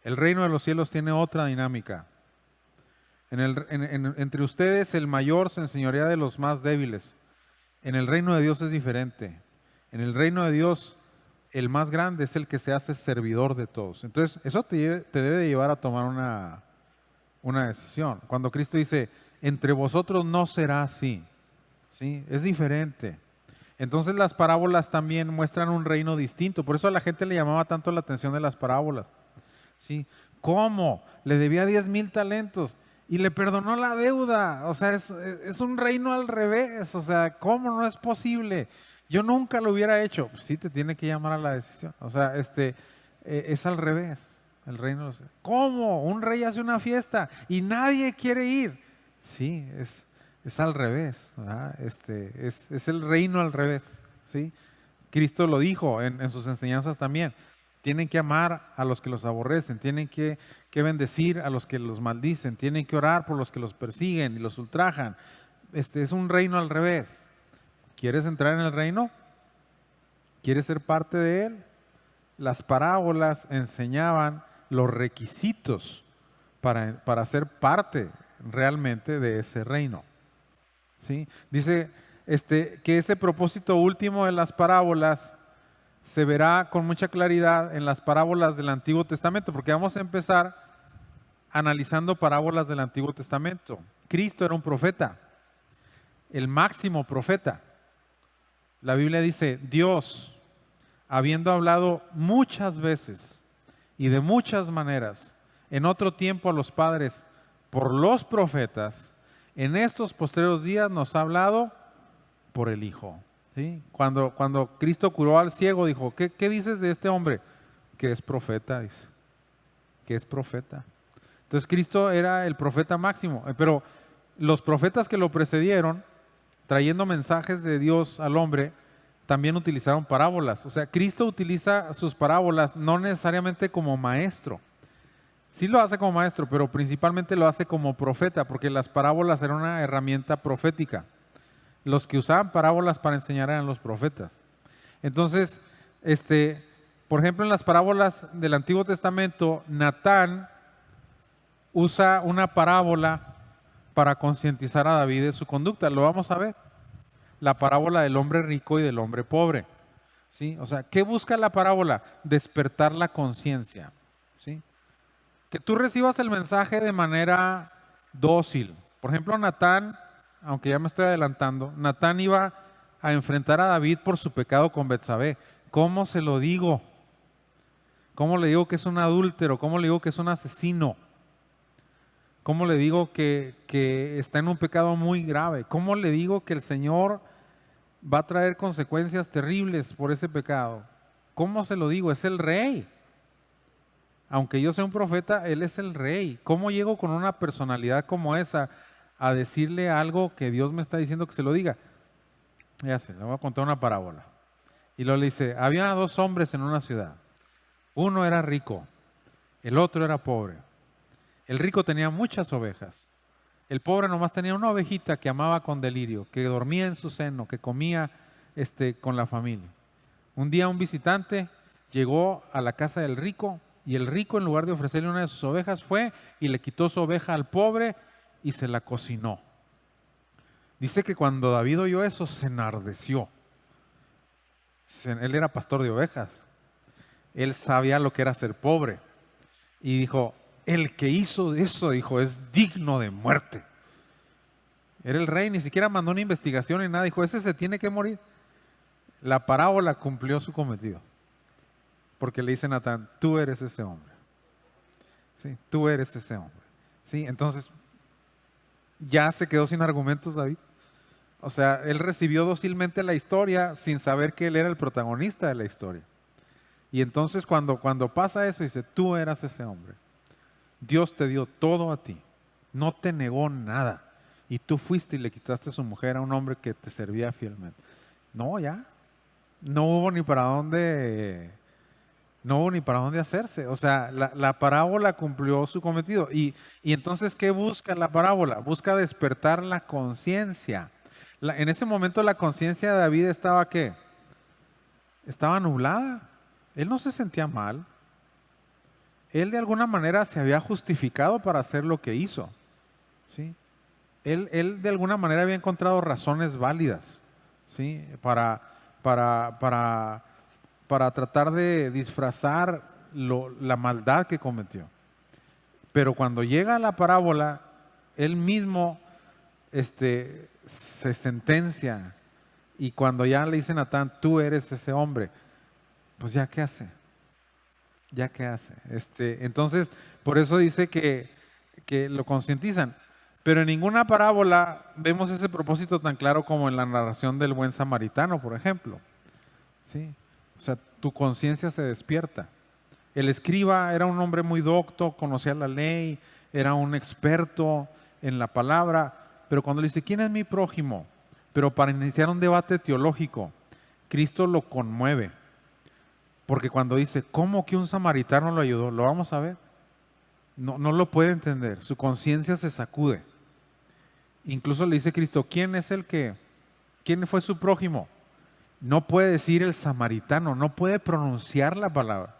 S1: El reino de los cielos tiene otra dinámica. Entre ustedes el mayor se enseñorea de los más débiles. En el reino de Dios es diferente. En el reino de Dios el más grande es el que se hace servidor de todos. Entonces, eso te debe de llevar a tomar una decisión. Cuando Cristo dice, entre vosotros no será así, ¿sí? Es diferente. Entonces las parábolas también muestran un reino distinto. Por eso a la gente le llamaba tanto la atención de las parábolas. ¿Sí? ¿Cómo? Le debía 10,000 talentos y le perdonó la deuda. O sea, es un reino al revés. O sea, ¿cómo no es posible? Yo nunca lo hubiera hecho. Pues sí, te tiene que llamar a la decisión. O sea, es al revés. El reino. ¿Cómo? Un rey hace una fiesta y nadie quiere ir. Sí, es al revés. ¿Verdad? Es el reino al revés. ¿Sí? Cristo lo dijo en sus enseñanzas también. Tienen que amar a los que los aborrecen, tienen que bendecir a los que los maldicen, tienen que orar por los que los persiguen y los ultrajan. Es un reino al revés. ¿Quieres entrar en el reino? ¿Quieres ser parte de él? Las parábolas enseñaban los requisitos para ser parte realmente de ese reino. ¿Sí? Dice que ese propósito último de las parábolas se verá con mucha claridad en las parábolas del Antiguo Testamento, porque vamos a empezar analizando parábolas del Antiguo Testamento. Cristo era un profeta, el máximo profeta. La Biblia dice, Dios, habiendo hablado muchas veces y de muchas maneras, en otro tiempo a los padres por los profetas, en estos postreros días nos ha hablado por el Hijo. ¿Sí? Cuando Cristo curó al ciego, dijo, ¿qué dices de este hombre? Que es profeta, dice. Que es profeta. Entonces Cristo era el profeta máximo, pero los profetas que lo precedieron, trayendo mensajes de Dios al hombre, también utilizaron parábolas. O sea, Cristo utiliza sus parábolas no necesariamente como maestro. Sí lo hace como maestro, pero principalmente lo hace como profeta, porque las parábolas eran una herramienta profética. Los que usaban parábolas para enseñar eran los profetas. Entonces, por ejemplo, en las parábolas del Antiguo Testamento, Natán usa una parábola para concientizar a David de su conducta. Lo vamos a ver. La parábola del hombre rico y del hombre pobre. ¿Sí? O sea, ¿qué busca la parábola? Despertar la conciencia. ¿Sí? Que tú recibas el mensaje de manera dócil. Por ejemplo, Natán, aunque ya me estoy adelantando, Natán iba a enfrentar a David por su pecado con Betsabé. ¿Cómo se lo digo? ¿Cómo le digo que es un adúltero? ¿Cómo le digo que es un asesino? ¿Cómo le digo que está en un pecado muy grave? ¿Cómo le digo que el Señor va a traer consecuencias terribles por ese pecado? ¿Cómo se lo digo? Es el rey. Aunque yo sea un profeta, Él es el rey. ¿Cómo llego con una personalidad como esa a decirle algo que Dios me está diciendo que se lo diga? Ya sé, le voy a contar una parábola. Y luego le dice, había 2 hombres en una ciudad. Uno era rico, el otro era pobre. El rico tenía muchas ovejas. El pobre nomás tenía una ovejita que amaba con delirio, que dormía en su seno, que comía con la familia. Un día un visitante llegó a la casa del rico y el rico, en lugar de ofrecerle una de sus ovejas, fue y le quitó su oveja al pobre y se la cocinó. Dice que cuando David oyó eso se enardeció. Él era pastor de ovejas. Él sabía lo que era ser pobre. Y dijo, el que hizo eso, dijo, es digno de muerte. Era el rey, ni siquiera mandó una investigación ni nada. Dijo, ese se tiene que morir. La parábola cumplió su cometido. Porque le dice a Natán, tú eres ese hombre. ¿Sí? Tú eres ese hombre. ¿Sí? Entonces, ya se quedó sin argumentos David. O sea, él recibió dócilmente la historia sin saber que él era el protagonista de la historia. Y entonces cuando pasa eso, dice, tú eras ese hombre. Dios te dio todo a ti. No te negó nada. y tú fuiste y le quitaste a su mujer a un hombre que te servía fielmente. No, ya. No hubo ni para dónde, no hubo ni para dónde hacerse. O sea, la parábola cumplió su cometido. Y entonces, ¿qué busca la parábola? Busca despertar la conciencia. En ese momento la conciencia de David estaba ¿qué? Estaba nublada. Él no se sentía mal. Él de alguna manera se había justificado para hacer lo que hizo. ¿Sí? Él de alguna manera había encontrado razones válidas, ¿sí? Para tratar de disfrazar la maldad que cometió. Pero cuando llega a la parábola, él mismo se sentencia, y cuando ya le dice a Natán, tú eres ese hombre, pues ya qué hace, ya qué hace. Entonces, por eso dice que lo concientizan. Pero en ninguna parábola vemos ese propósito tan claro como en la narración del buen samaritano, por ejemplo. ¿Sí? O sea, tu conciencia se despierta. El escriba era un hombre muy docto, conocía la ley, era un experto en la palabra, pero cuando le dice, ¿quién es mi prójimo? Pero para iniciar un debate teológico, Cristo lo conmueve. Porque cuando dice, ¿cómo que un samaritano lo ayudó? Lo vamos a ver. No lo puede entender, su conciencia se sacude. Incluso le dice Cristo, ¿quién fue su prójimo? No puede decir el samaritano, no puede pronunciar la palabra.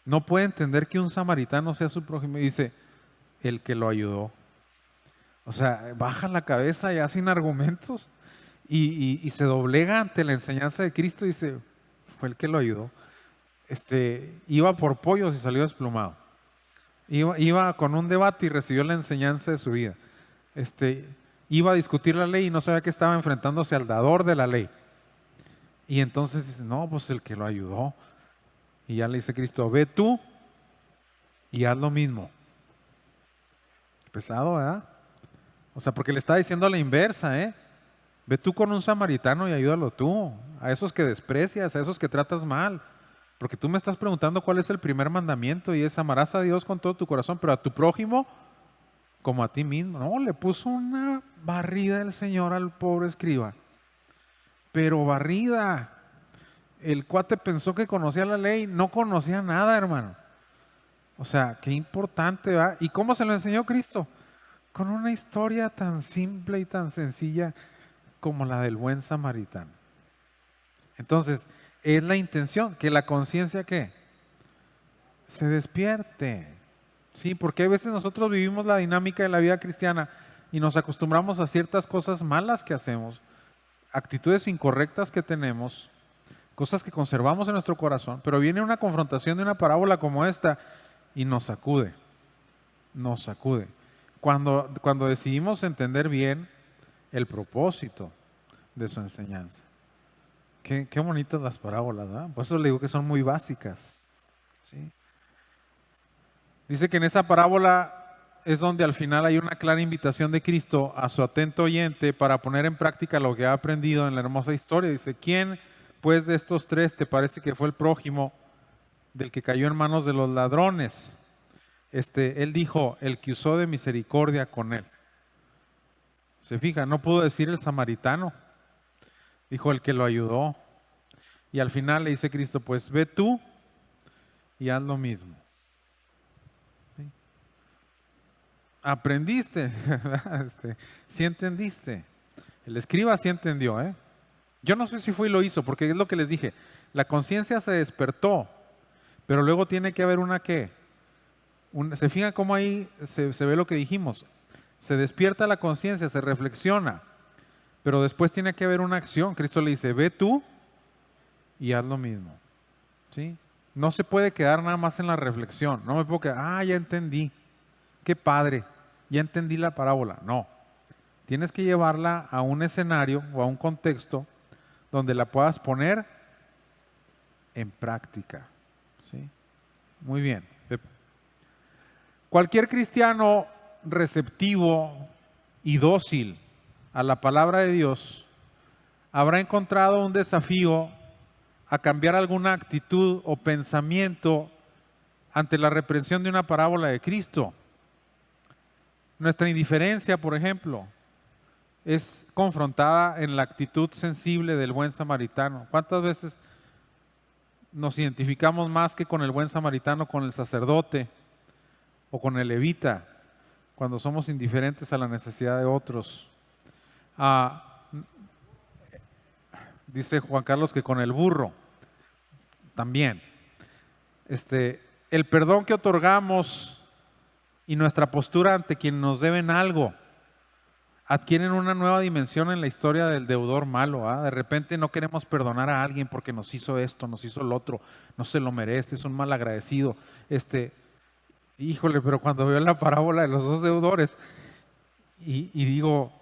S1: No puede entender que un samaritano sea su prójimo. Y dice, el que lo ayudó. O sea, baja la cabeza ya sin argumentos y se doblega ante la enseñanza de Cristo y dice, fue el que lo ayudó. Iba por pollos y salió desplumado. Iba con un debate y recibió la enseñanza de su vida. Iba a discutir la ley y no sabía que estaba enfrentándose al dador de la ley. Y entonces dice, no, pues el que lo ayudó. Y ya le dice Cristo, ve tú y haz lo mismo. Pesado, ¿verdad? O sea, porque le está diciendo a la inversa, ¿eh? Ve tú con un samaritano y ayúdalo tú. A esos que desprecias, a esos que tratas mal. Porque tú me estás preguntando cuál es el primer mandamiento y es amarás a Dios con todo tu corazón, pero a tu prójimo como a ti mismo. No, le puso una barrida el Señor al pobre escriba. Pero barrida. El cuate pensó que conocía la ley, no conocía nada, hermano. O sea, qué importante, ¿va? ¿Y cómo se lo enseñó Cristo? Con una historia tan simple y tan sencilla como la del buen samaritano. Entonces, es la intención, que la conciencia ¿qué? Se despierte. Sí, porque a veces nosotros vivimos la dinámica de la vida cristiana y nos acostumbramos a ciertas cosas malas que hacemos, actitudes incorrectas que tenemos, cosas que conservamos en nuestro corazón, pero viene una confrontación de una parábola como esta y nos sacude, nos sacude. Cuando decidimos entender bien el propósito de su enseñanza. Qué bonitas las parábolas, ¿verdad? Por eso le digo que son muy básicas. ¿Sí? Dice que en esa parábola es donde al final hay una clara invitación de Cristo a su atento oyente para poner en práctica lo que ha aprendido en la hermosa historia. Dice, ¿quién pues de estos tres te parece que fue el prójimo del que cayó en manos de los ladrones? Él dijo, el que usó de misericordia con él. Se fija, no pudo decir el samaritano, dijo el que lo ayudó. Y al final le dice Cristo, pues ve tú y haz lo mismo. ¿Sí? Aprendiste, sí entendiste. El escriba sí entendió, ¿eh? Yo no sé si fue y lo hizo, porque es lo que les dije. La conciencia se despertó, pero luego tiene que haber una ¿qué? Se fija cómo ahí se ve lo que dijimos. Se despierta la conciencia, se reflexiona, pero después tiene que haber una acción. Cristo le dice, ve tú y haz lo mismo. ¿Sí? No se puede quedar nada más en la reflexión. No me puedo quedar, ya entendí. Qué padre, ya entendí la parábola. No. Tienes que llevarla a un escenario o a un contexto donde la puedas poner en práctica. ¿Sí? Muy bien. Cualquier cristiano receptivo y dócil a la palabra de Dios habrá encontrado un desafío a cambiar alguna actitud o pensamiento ante la reprensión de una parábola de Cristo. Nuestra indiferencia, por ejemplo, es confrontada en la actitud sensible del buen samaritano. ¿Cuántas veces nos identificamos más que con el buen samaritano, con el sacerdote o con el levita, cuando somos indiferentes a la necesidad de otros? Dice Juan Carlos que con el burro también. El perdón que otorgamos y nuestra postura ante quienes nos deben algo adquieren una nueva dimensión en la historia del deudor malo. De repente no queremos perdonar a alguien porque nos hizo esto, nos hizo lo otro, no se lo merece, es un mal agradecido. Híjole, pero cuando veo la parábola de los dos deudores y digo,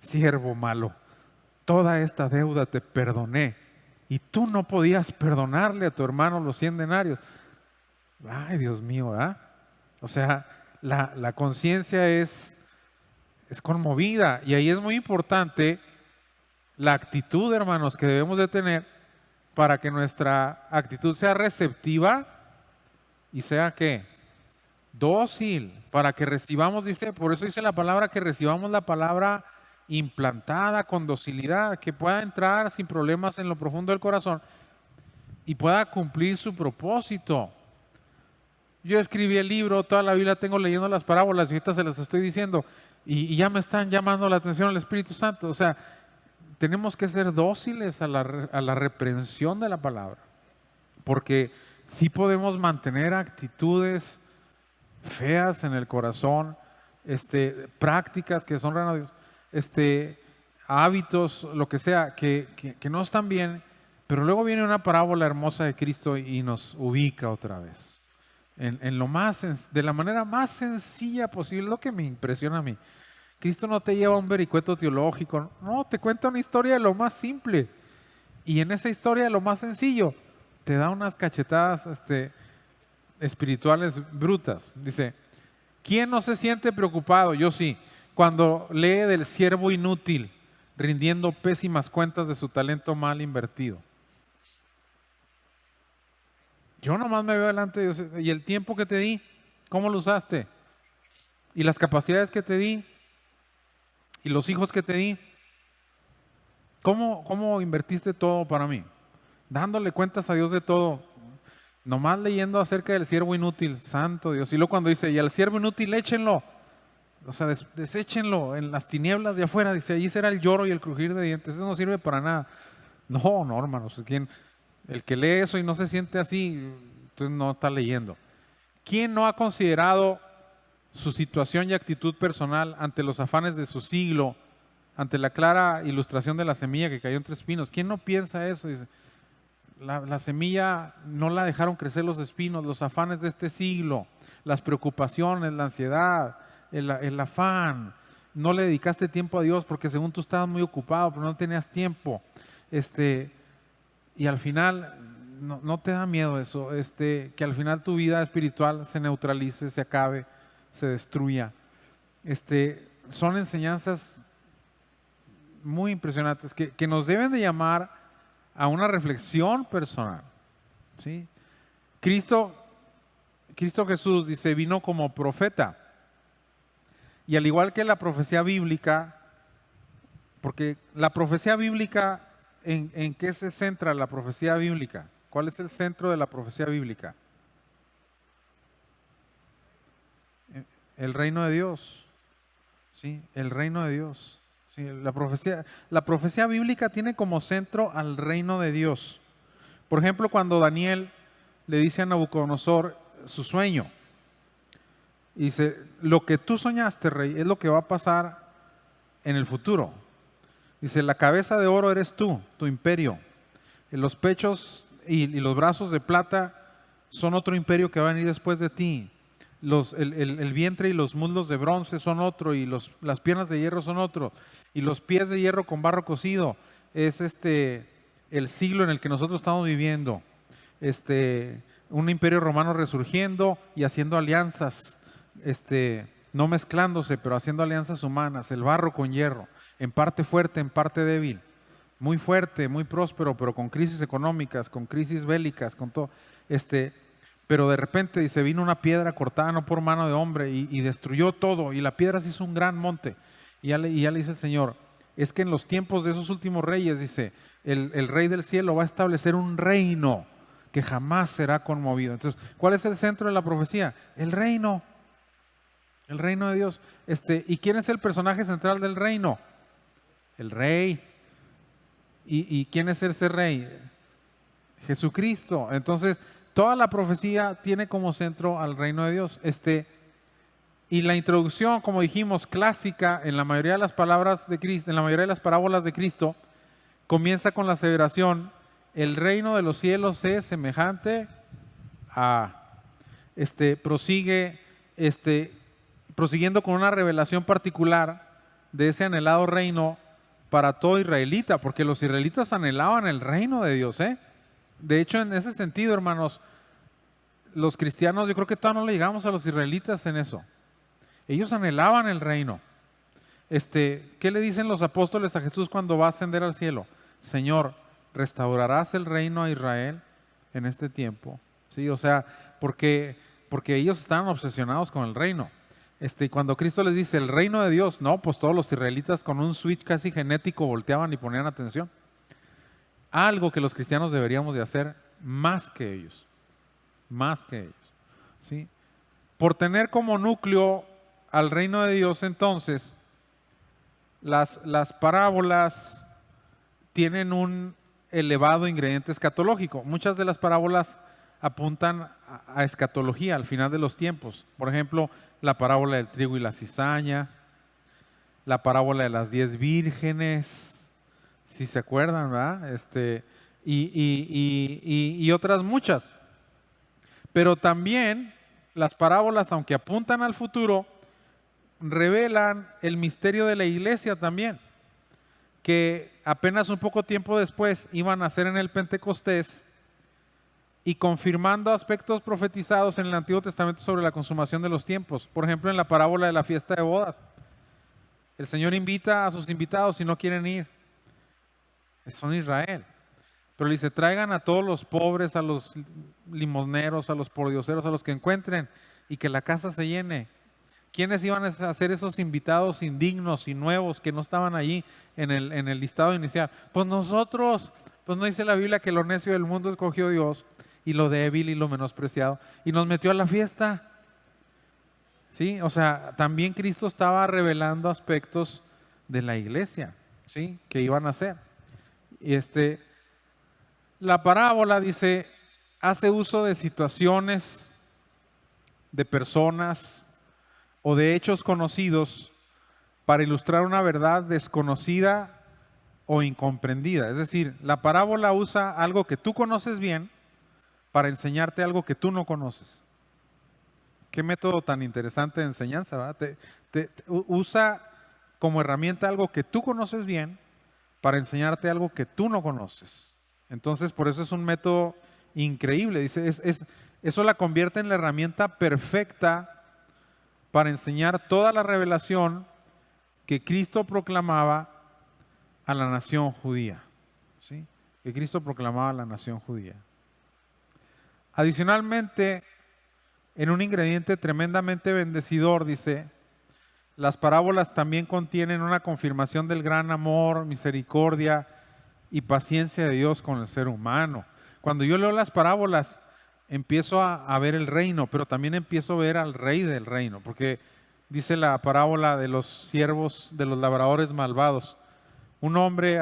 S1: siervo malo, toda esta deuda te perdoné y tú no podías perdonarle a tu hermano los 100 denarios. Ay, Dios mío, O sea, la conciencia es conmovida, y ahí es muy importante la actitud, hermanos, que debemos de tener para que nuestra actitud sea receptiva y sea ¿qué? Dócil, para que recibamos, por eso dice la palabra, que recibamos la palabra implantada con docilidad, que pueda entrar sin problemas en lo profundo del corazón y pueda cumplir su propósito. Yo escribí el libro, toda la vida tengo leyendo las parábolas y ahorita se las estoy diciendo y ya me están llamando la atención al Espíritu Santo. O sea, tenemos que ser dóciles a la reprensión de la palabra, porque sí podemos mantener actitudes feas en el corazón, prácticas que deshonran a Dios, hábitos, lo que sea, que no están bien, pero luego viene una parábola hermosa de Cristo y nos ubica otra vez de la manera más sencilla posible. Lo que me impresiona a mí, Cristo no te lleva a un vericueto teológico, no, te cuenta una historia de lo más simple, y en esa historia de lo más sencillo te da unas cachetadas espirituales brutas. Dice, ¿quién no se siente preocupado? Yo sí, cuando lee del siervo inútil rindiendo pésimas cuentas de su talento mal invertido. Yo nomás me veo delante de Dios, y el tiempo que te di, ¿cómo lo usaste? Y las capacidades que te di, y los hijos que te di, ¿cómo invertiste todo para mí? Dándole cuentas a Dios de todo, nomás leyendo acerca del siervo inútil, santo Dios. Y luego cuando dice, y al siervo inútil échenlo, o sea, deséchenlo en las tinieblas de afuera, dice, allí será el lloro y el crujir de dientes. Eso no sirve para nada. No, hermanos, el que lee eso y no se siente así, entonces no está leyendo. ¿Quién no ha considerado su situación y actitud personal ante los afanes de su siglo, ante la clara ilustración de la semilla que cayó entre espinos? ¿Quién no piensa eso? Dice, la semilla no la dejaron crecer los espinos, los afanes de este siglo, las preocupaciones, la ansiedad, el afán. No le dedicaste tiempo a Dios porque según tú estabas muy ocupado, pero no tenías tiempo. Y al final, no te da miedo eso, que al final tu vida espiritual se neutralice, se acabe, se destruya. Son enseñanzas muy impresionantes que nos deben de llamar a una reflexión personal, ¿sí? Cristo Jesús, dice, vino como profeta, y al igual que la profecía bíblica, porque la profecía bíblica, ¿en qué se centra la profecía bíblica? ¿Cuál es el centro de la profecía bíblica? El reino de Dios, ¿sí? El reino de Dios. Sí, la profecía bíblica tiene como centro al reino de Dios. Por ejemplo, cuando Daniel le dice a Nabucodonosor su sueño, dice, lo que tú soñaste, rey, es lo que va a pasar en el futuro. Dice, la cabeza de oro eres tú, tu imperio. Los pechos y los brazos de plata son otro imperio que va a venir después de ti. El vientre y los muslos de bronce son otro, y las piernas de hierro son otro, y los pies de hierro con barro cocido. Es el siglo en el que nosotros estamos viviendo. Un imperio romano resurgiendo y haciendo alianzas, no mezclándose, pero haciendo alianzas humanas, el barro con hierro, en parte fuerte, en parte débil, muy fuerte, muy próspero, pero con crisis económicas, con crisis bélicas, con todo. pero de repente dice, vino una piedra cortada no por mano de hombre y destruyó todo, y la piedra se hizo un gran monte. Y ya le dice el Señor, es que en los tiempos de esos últimos reyes, dice, el Rey del cielo va a establecer un reino que jamás será conmovido. Entonces, ¿cuál es el centro de la profecía? El reino de Dios. ¿Y quién es el personaje central del reino? El rey. ¿Y quién es ese rey? Jesucristo. Entonces, toda la profecía tiene como centro al reino de Dios. Y la introducción, como dijimos, clásica en la mayoría de las palabras de Cristo, en la mayoría de las parábolas de Cristo, comienza con la aseveración: el reino de los cielos es semejante a. Prosigue, prosiguiendo con una revelación particular de ese anhelado reino para todo israelita, porque los israelitas anhelaban el reino de Dios, ¿eh? De hecho, en ese sentido, hermanos, los cristianos, yo creo que todavía no le llegamos a los israelitas en eso. Ellos anhelaban el reino. ¿Qué le dicen los apóstoles a Jesús cuando va a ascender al cielo? Señor, ¿restaurarás el reino a Israel en este tiempo? Sí, o sea, porque ellos estaban obsesionados con el reino. Cuando Cristo les dice el reino de Dios, no, pues todos los israelitas con un switch casi genético volteaban y ponían atención. Algo que los cristianos deberíamos de hacer más que ellos, ¿sí? Por tener como núcleo al reino de Dios, entonces, las parábolas tienen un elevado ingrediente escatológico. Muchas de las parábolas apuntan a escatología al final de los tiempos. Por ejemplo, la parábola del trigo y la cizaña, la parábola de las 10 vírgenes, si se acuerdan, ¿verdad? Y otras muchas. Pero también las parábolas, aunque apuntan al futuro, revelan el misterio de la iglesia también, que apenas un poco tiempo después iban a hacer en el Pentecostés, y confirmando aspectos profetizados en el Antiguo Testamento sobre la consumación de los tiempos. Por ejemplo, en la parábola de la fiesta de bodas, el Señor invita a sus invitados y no quieren ir. Son Israel. Pero le dice, traigan a todos los pobres, a los limosneros, a los pordioseros, a los que encuentren, y que la casa se llene. ¿Quiénes iban a ser esos invitados indignos y nuevos que no estaban allí en el listado inicial? Pues nosotros. Pues no dice la Biblia que lo necio del mundo escogió Dios, y lo débil y lo menospreciado, y nos metió a la fiesta. ¿Sí? O sea, también Cristo estaba revelando aspectos de la iglesia, ¿sí? Que iban a hacer. Y la parábola, dice, hace uso de situaciones, de personas o de hechos conocidos para ilustrar una verdad desconocida o incomprendida. Es decir, la parábola usa algo que tú conoces bien para enseñarte algo que tú no conoces. Qué método tan interesante de enseñanza, ¿verdad? Usa como herramienta algo que tú conoces bien para enseñarte algo que tú no conoces. Entonces, por eso es un método increíble. Dice, eso la convierte en la herramienta perfecta para enseñar toda la revelación que Cristo proclamaba a la nación judía. ¿Sí? Que Cristo proclamaba a la nación judía. Adicionalmente, en un ingrediente tremendamente bendecidor, dice, las parábolas también contienen una confirmación del gran amor, misericordia y paciencia de Dios con el ser humano. Cuando yo leo las parábolas, empiezo a ver el reino, pero también empiezo a ver al rey del reino, porque dice la parábola de los siervos, de los labradores malvados. Un hombre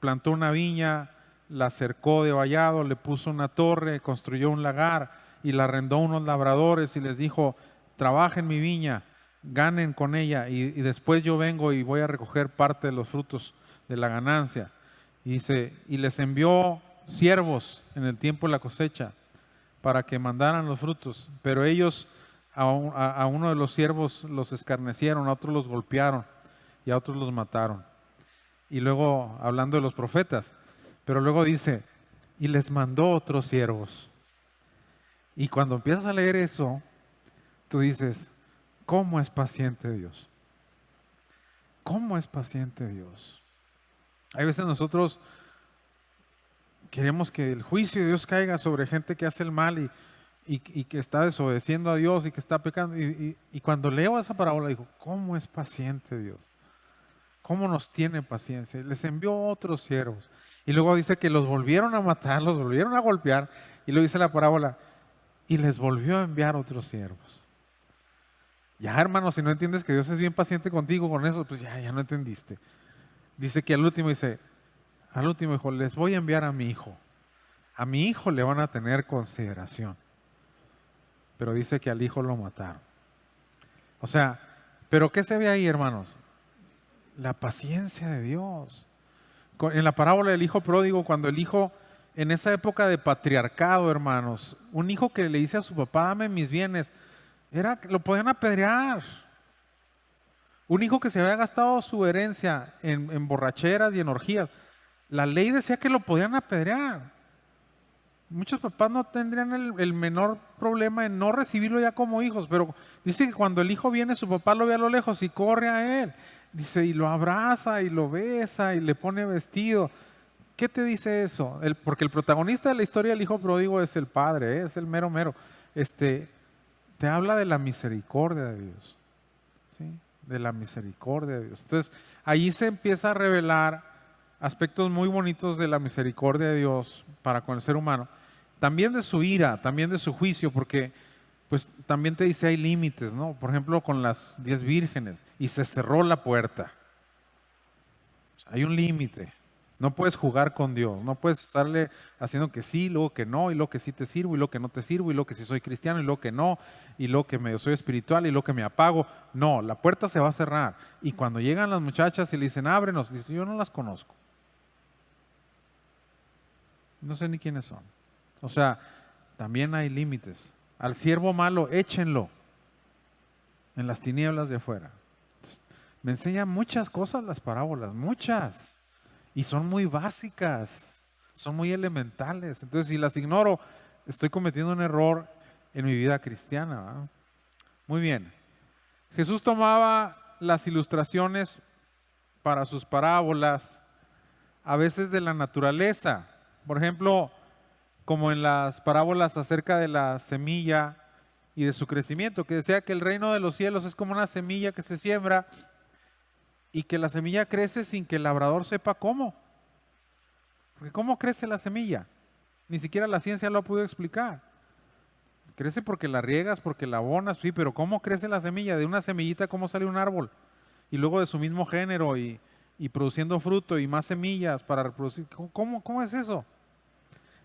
S1: plantó una viña, la cercó de vallado, le puso una torre, construyó un lagar y la arrendó a unos labradores y les dijo, trabajen mi viña, ganen con ella y después yo vengo y voy a recoger parte de los frutos de la ganancia. Y dice, y les envió siervos en el tiempo de la cosecha para que mandaran los frutos, pero ellos a uno de los siervos los escarnecieron, a otros los golpearon y a otros los mataron. Y luego, hablando de los profetas, pero luego dice, y les mandó otros siervos. Y cuando empiezas a leer eso, tú dices, ¿cómo es paciente Dios? ¿Cómo es paciente Dios? Hay veces nosotros queremos que el juicio de Dios caiga sobre gente que hace el mal y que está desobedeciendo a Dios y que está pecando. Y cuando leo esa parábola digo, ¿cómo es paciente Dios? ¿Cómo nos tiene paciencia? Les envió otros siervos. Y luego dice que los volvieron a matar, los volvieron a golpear. Y luego dice la parábola, y les volvió a enviar otros siervos. Ya, hermano, si no entiendes que Dios es bien paciente contigo con eso, pues ya no entendiste. Dice que al último dijo, les voy a enviar a mi hijo. A mi hijo le van a tener consideración. Pero dice que al hijo lo mataron. O sea, ¿pero qué se ve ahí, hermanos? La paciencia de Dios. En la parábola del hijo pródigo, cuando el hijo, en esa época de patriarcado, hermanos, un hijo que le dice a su papá, dame mis bienes, lo podían apedrear. Un hijo que se había gastado su herencia en borracheras y en orgías, la ley decía que lo podían apedrear. Muchos papás no tendrían el menor problema en no recibirlo ya como hijos, pero dice que cuando el hijo viene, su papá lo ve a lo lejos y corre a él. Dice, y lo abraza y lo besa y le pone vestido. ¿Qué te dice eso? Porque el protagonista de la historia del hijo pródigo es el padre, es el mero mero. Te habla de la misericordia de Dios, ¿sí? De la misericordia de Dios. Entonces, ahí se empieza a revelar aspectos muy bonitos de la misericordia de Dios para con el ser humano. También de su ira, también de su juicio, porque pues también te dice hay límites, ¿no? Por ejemplo, con las 10 vírgenes y se cerró la puerta. Hay un límite. No puedes jugar con Dios, no puedes estarle haciendo que sí, luego que no, y luego que sí te sirvo, y luego que no te sirvo, y luego que sí soy cristiano, y luego que no, y luego que soy espiritual, y luego que me apago. No, la puerta se va a cerrar. Y cuando llegan las muchachas y le dicen, ábrenos, dice, yo no las conozco. No sé ni quiénes son. O sea, también hay límites. Al siervo malo, échenlo en las tinieblas de afuera. Entonces, me enseña muchas cosas las parábolas, muchas. Y son muy básicas, son muy elementales. Entonces, si las ignoro, estoy cometiendo un error en mi vida cristiana, ¿verdad? Muy bien. Jesús tomaba las ilustraciones para sus parábolas, a veces de la naturaleza. Por ejemplo, como en las parábolas acerca de la semilla y de su crecimiento, que decía que el reino de los cielos es como una semilla que se siembra y que la semilla crece sin que el labrador sepa cómo. Porque ¿cómo crece la semilla? Ni siquiera la ciencia lo ha podido explicar. Crece porque la riegas, porque la abonas, sí, pero ¿cómo crece la semilla? De una semillita, ¿cómo sale un árbol? Y luego de su mismo género y produciendo fruto y más semillas para reproducir. ¿Cómo es eso?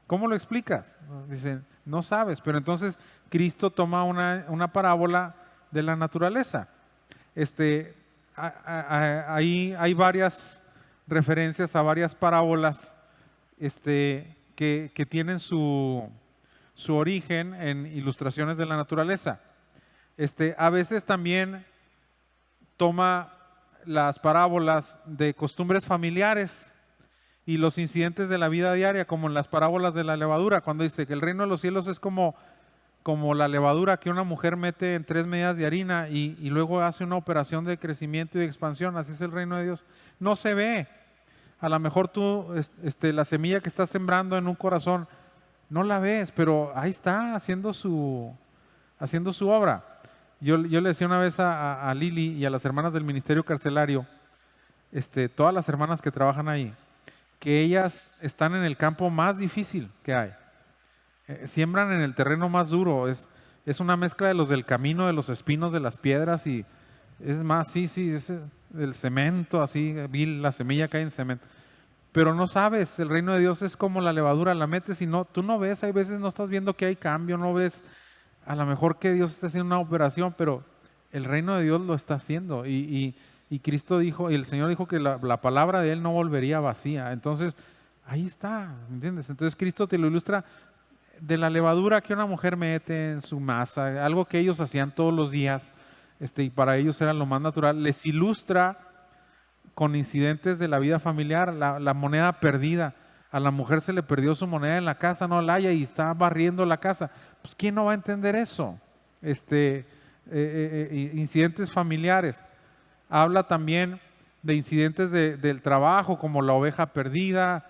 S1: ¿Cómo lo explicas? Dicen, no sabes, pero entonces Cristo toma una parábola de la naturaleza. Ahí hay varias referencias a varias parábolas que tienen su origen en ilustraciones de la naturaleza. A veces también toma las parábolas de costumbres familiares y los incidentes de la vida diaria, como en las parábolas de la levadura, cuando dice que el reino de los cielos es como la levadura que una mujer mete en 3 medidas de harina y luego hace una operación de crecimiento y de expansión. Así es el reino de Dios. No se ve. A lo mejor tú, la semilla que estás sembrando en un corazón, no la ves, pero ahí está haciendo su obra. Yo le decía una vez a Lili y a las hermanas del ministerio carcelario, todas las hermanas que trabajan ahí, que ellas están en el campo más difícil que hay. Siembran en el terreno más duro. Es una mezcla de los del camino, de los espinos, de las piedras y es más, sí, es el cemento, así, la semilla cae en cemento. Pero no sabes, el reino de Dios es como la levadura, la metes y tú no ves, hay veces no estás viendo que hay cambio, no ves a lo mejor que Dios está haciendo una operación, pero el reino de Dios lo está haciendo y Cristo dijo, y el Señor dijo que la palabra de Él no volvería vacía. Entonces, ahí está, ¿me entiendes? Entonces Cristo te lo ilustra de la levadura que una mujer mete en su masa, algo que ellos hacían todos los días, y para ellos era lo más natural. Les ilustra con incidentes de la vida familiar, la moneda perdida. A la mujer se le perdió su moneda en la casa, no la halla y está barriendo la casa. Pues ¿quién no va a entender eso? Incidentes familiares. Habla también de incidentes del trabajo, como la oveja perdida,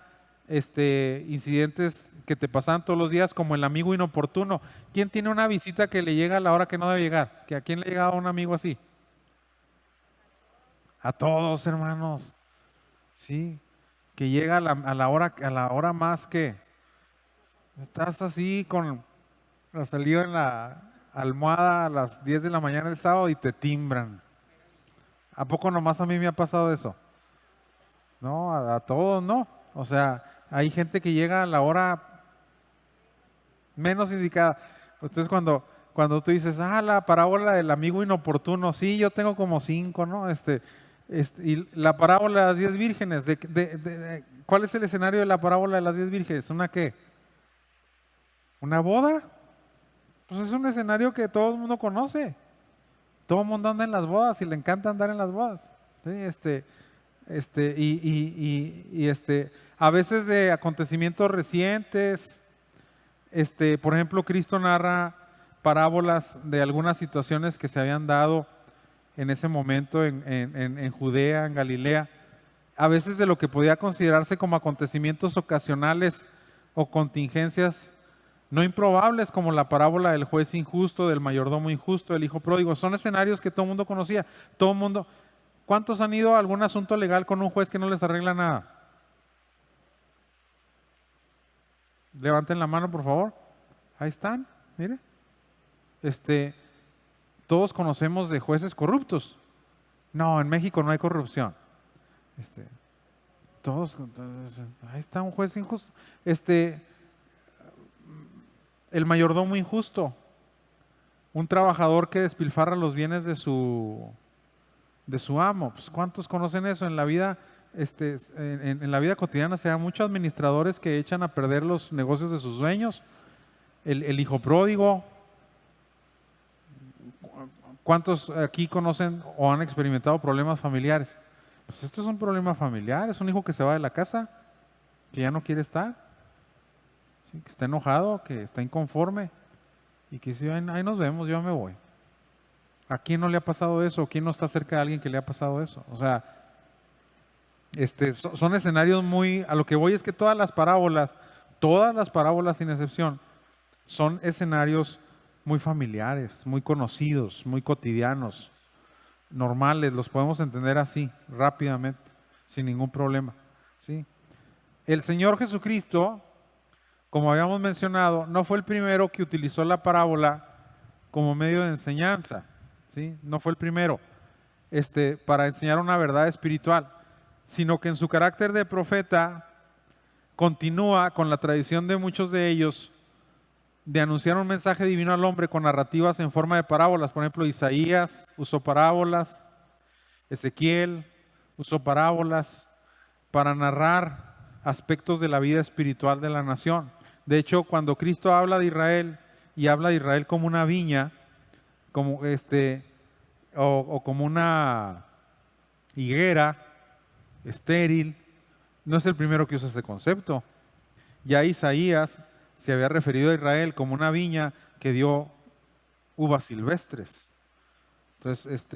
S1: incidentes que te pasan todos los días, como el amigo inoportuno. ¿Quién tiene una visita que le llega a la hora que no debe llegar? ¿Que a quién le llega un amigo así? A todos, hermanos. Sí, que llega a la hora más que estás así con la salida en la almohada a las 10 de la mañana el sábado y te timbran. ¿A poco nomás a mí me ha pasado eso? No, a todos no. O sea, hay gente que llega a la hora menos indicada. Entonces cuando tú dices, la parábola del amigo inoportuno, sí, yo tengo como 5, ¿no? Y la parábola de las 10 vírgenes, ¿cuál es el escenario de la parábola de las 10 vírgenes? ¿Una qué? ¿Una boda? Pues es un escenario que todo el mundo conoce. Todo el mundo anda en las bodas y le encanta andar en las bodas. ¿Sí? A veces de acontecimientos recientes, por ejemplo, Cristo narra parábolas de algunas situaciones que se habían dado en ese momento en Judea, en Galilea, a veces de lo que podía considerarse como acontecimientos ocasionales o contingencias no improbables, como la parábola del juez injusto, del mayordomo injusto, del hijo pródigo. Son escenarios que todo el mundo conocía. Todo el mundo. ¿Cuántos han ido a algún asunto legal con un juez que no les arregla nada? Levanten la mano, por favor. Ahí están, mire. Todos conocemos de jueces corruptos. No, en México no hay corrupción. Todos, ahí está un juez injusto. El mayordomo injusto, un trabajador que despilfarra los bienes de su amo. Pues, ¿cuántos conocen eso en la vida? En la vida cotidiana se da muchos administradores que echan a perder los negocios de sus dueños. El hijo pródigo. ¿Cuántos aquí conocen o han experimentado problemas familiares? Pues esto es un problema familiar, es un hijo que se va de la casa, que ya no quiere estar, ¿sí? Que está enojado, que está inconforme y que dice, ahí nos vemos, yo me voy. ¿A quién no le ha pasado eso? ¿Quién no está cerca de alguien que le ha pasado eso? O sea, son escenarios muy... A lo que voy es que todas las parábolas sin excepción, son escenarios muy familiares, muy conocidos, muy cotidianos, normales, los podemos entender así, rápidamente, sin ningún problema, ¿sí? El Señor Jesucristo, como habíamos mencionado, no fue el primero que utilizó la parábola como medio de enseñanza, ¿sí? No fue el primero para enseñar una verdad espiritual, sino que en su carácter de profeta continúa con la tradición de muchos de ellos de anunciar un mensaje divino al hombre con narrativas en forma de parábolas. Por ejemplo, Isaías usó parábolas, Ezequiel usó parábolas para narrar aspectos de la vida espiritual de la nación. De hecho, cuando Cristo habla de Israel y habla de Israel como una viña, como o como una higuera estéril, no es el primero que usa ese concepto. Ya Isaías se había referido a Israel como una viña que dio uvas silvestres. Entonces,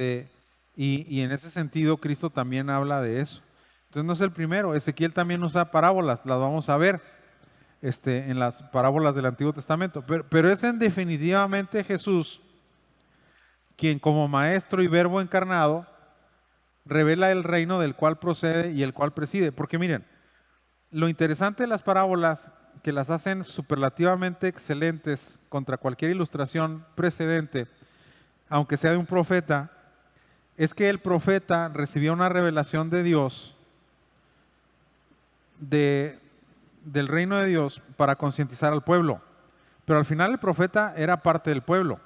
S1: y en ese sentido Cristo también habla de eso. Entonces no es el primero. Ezequiel también usa parábolas, las vamos a ver en las parábolas del Antiguo Testamento. Pero es en definitivamente Jesús quien como maestro y verbo encarnado revela el reino del cual procede y el cual preside. Porque miren, lo interesante de las parábolas, que las hacen superlativamente excelentes contra cualquier ilustración precedente, aunque sea de un profeta, es que el profeta recibía una revelación de Dios, del reino de Dios, para concientizar al pueblo. Pero al final el profeta era parte del pueblo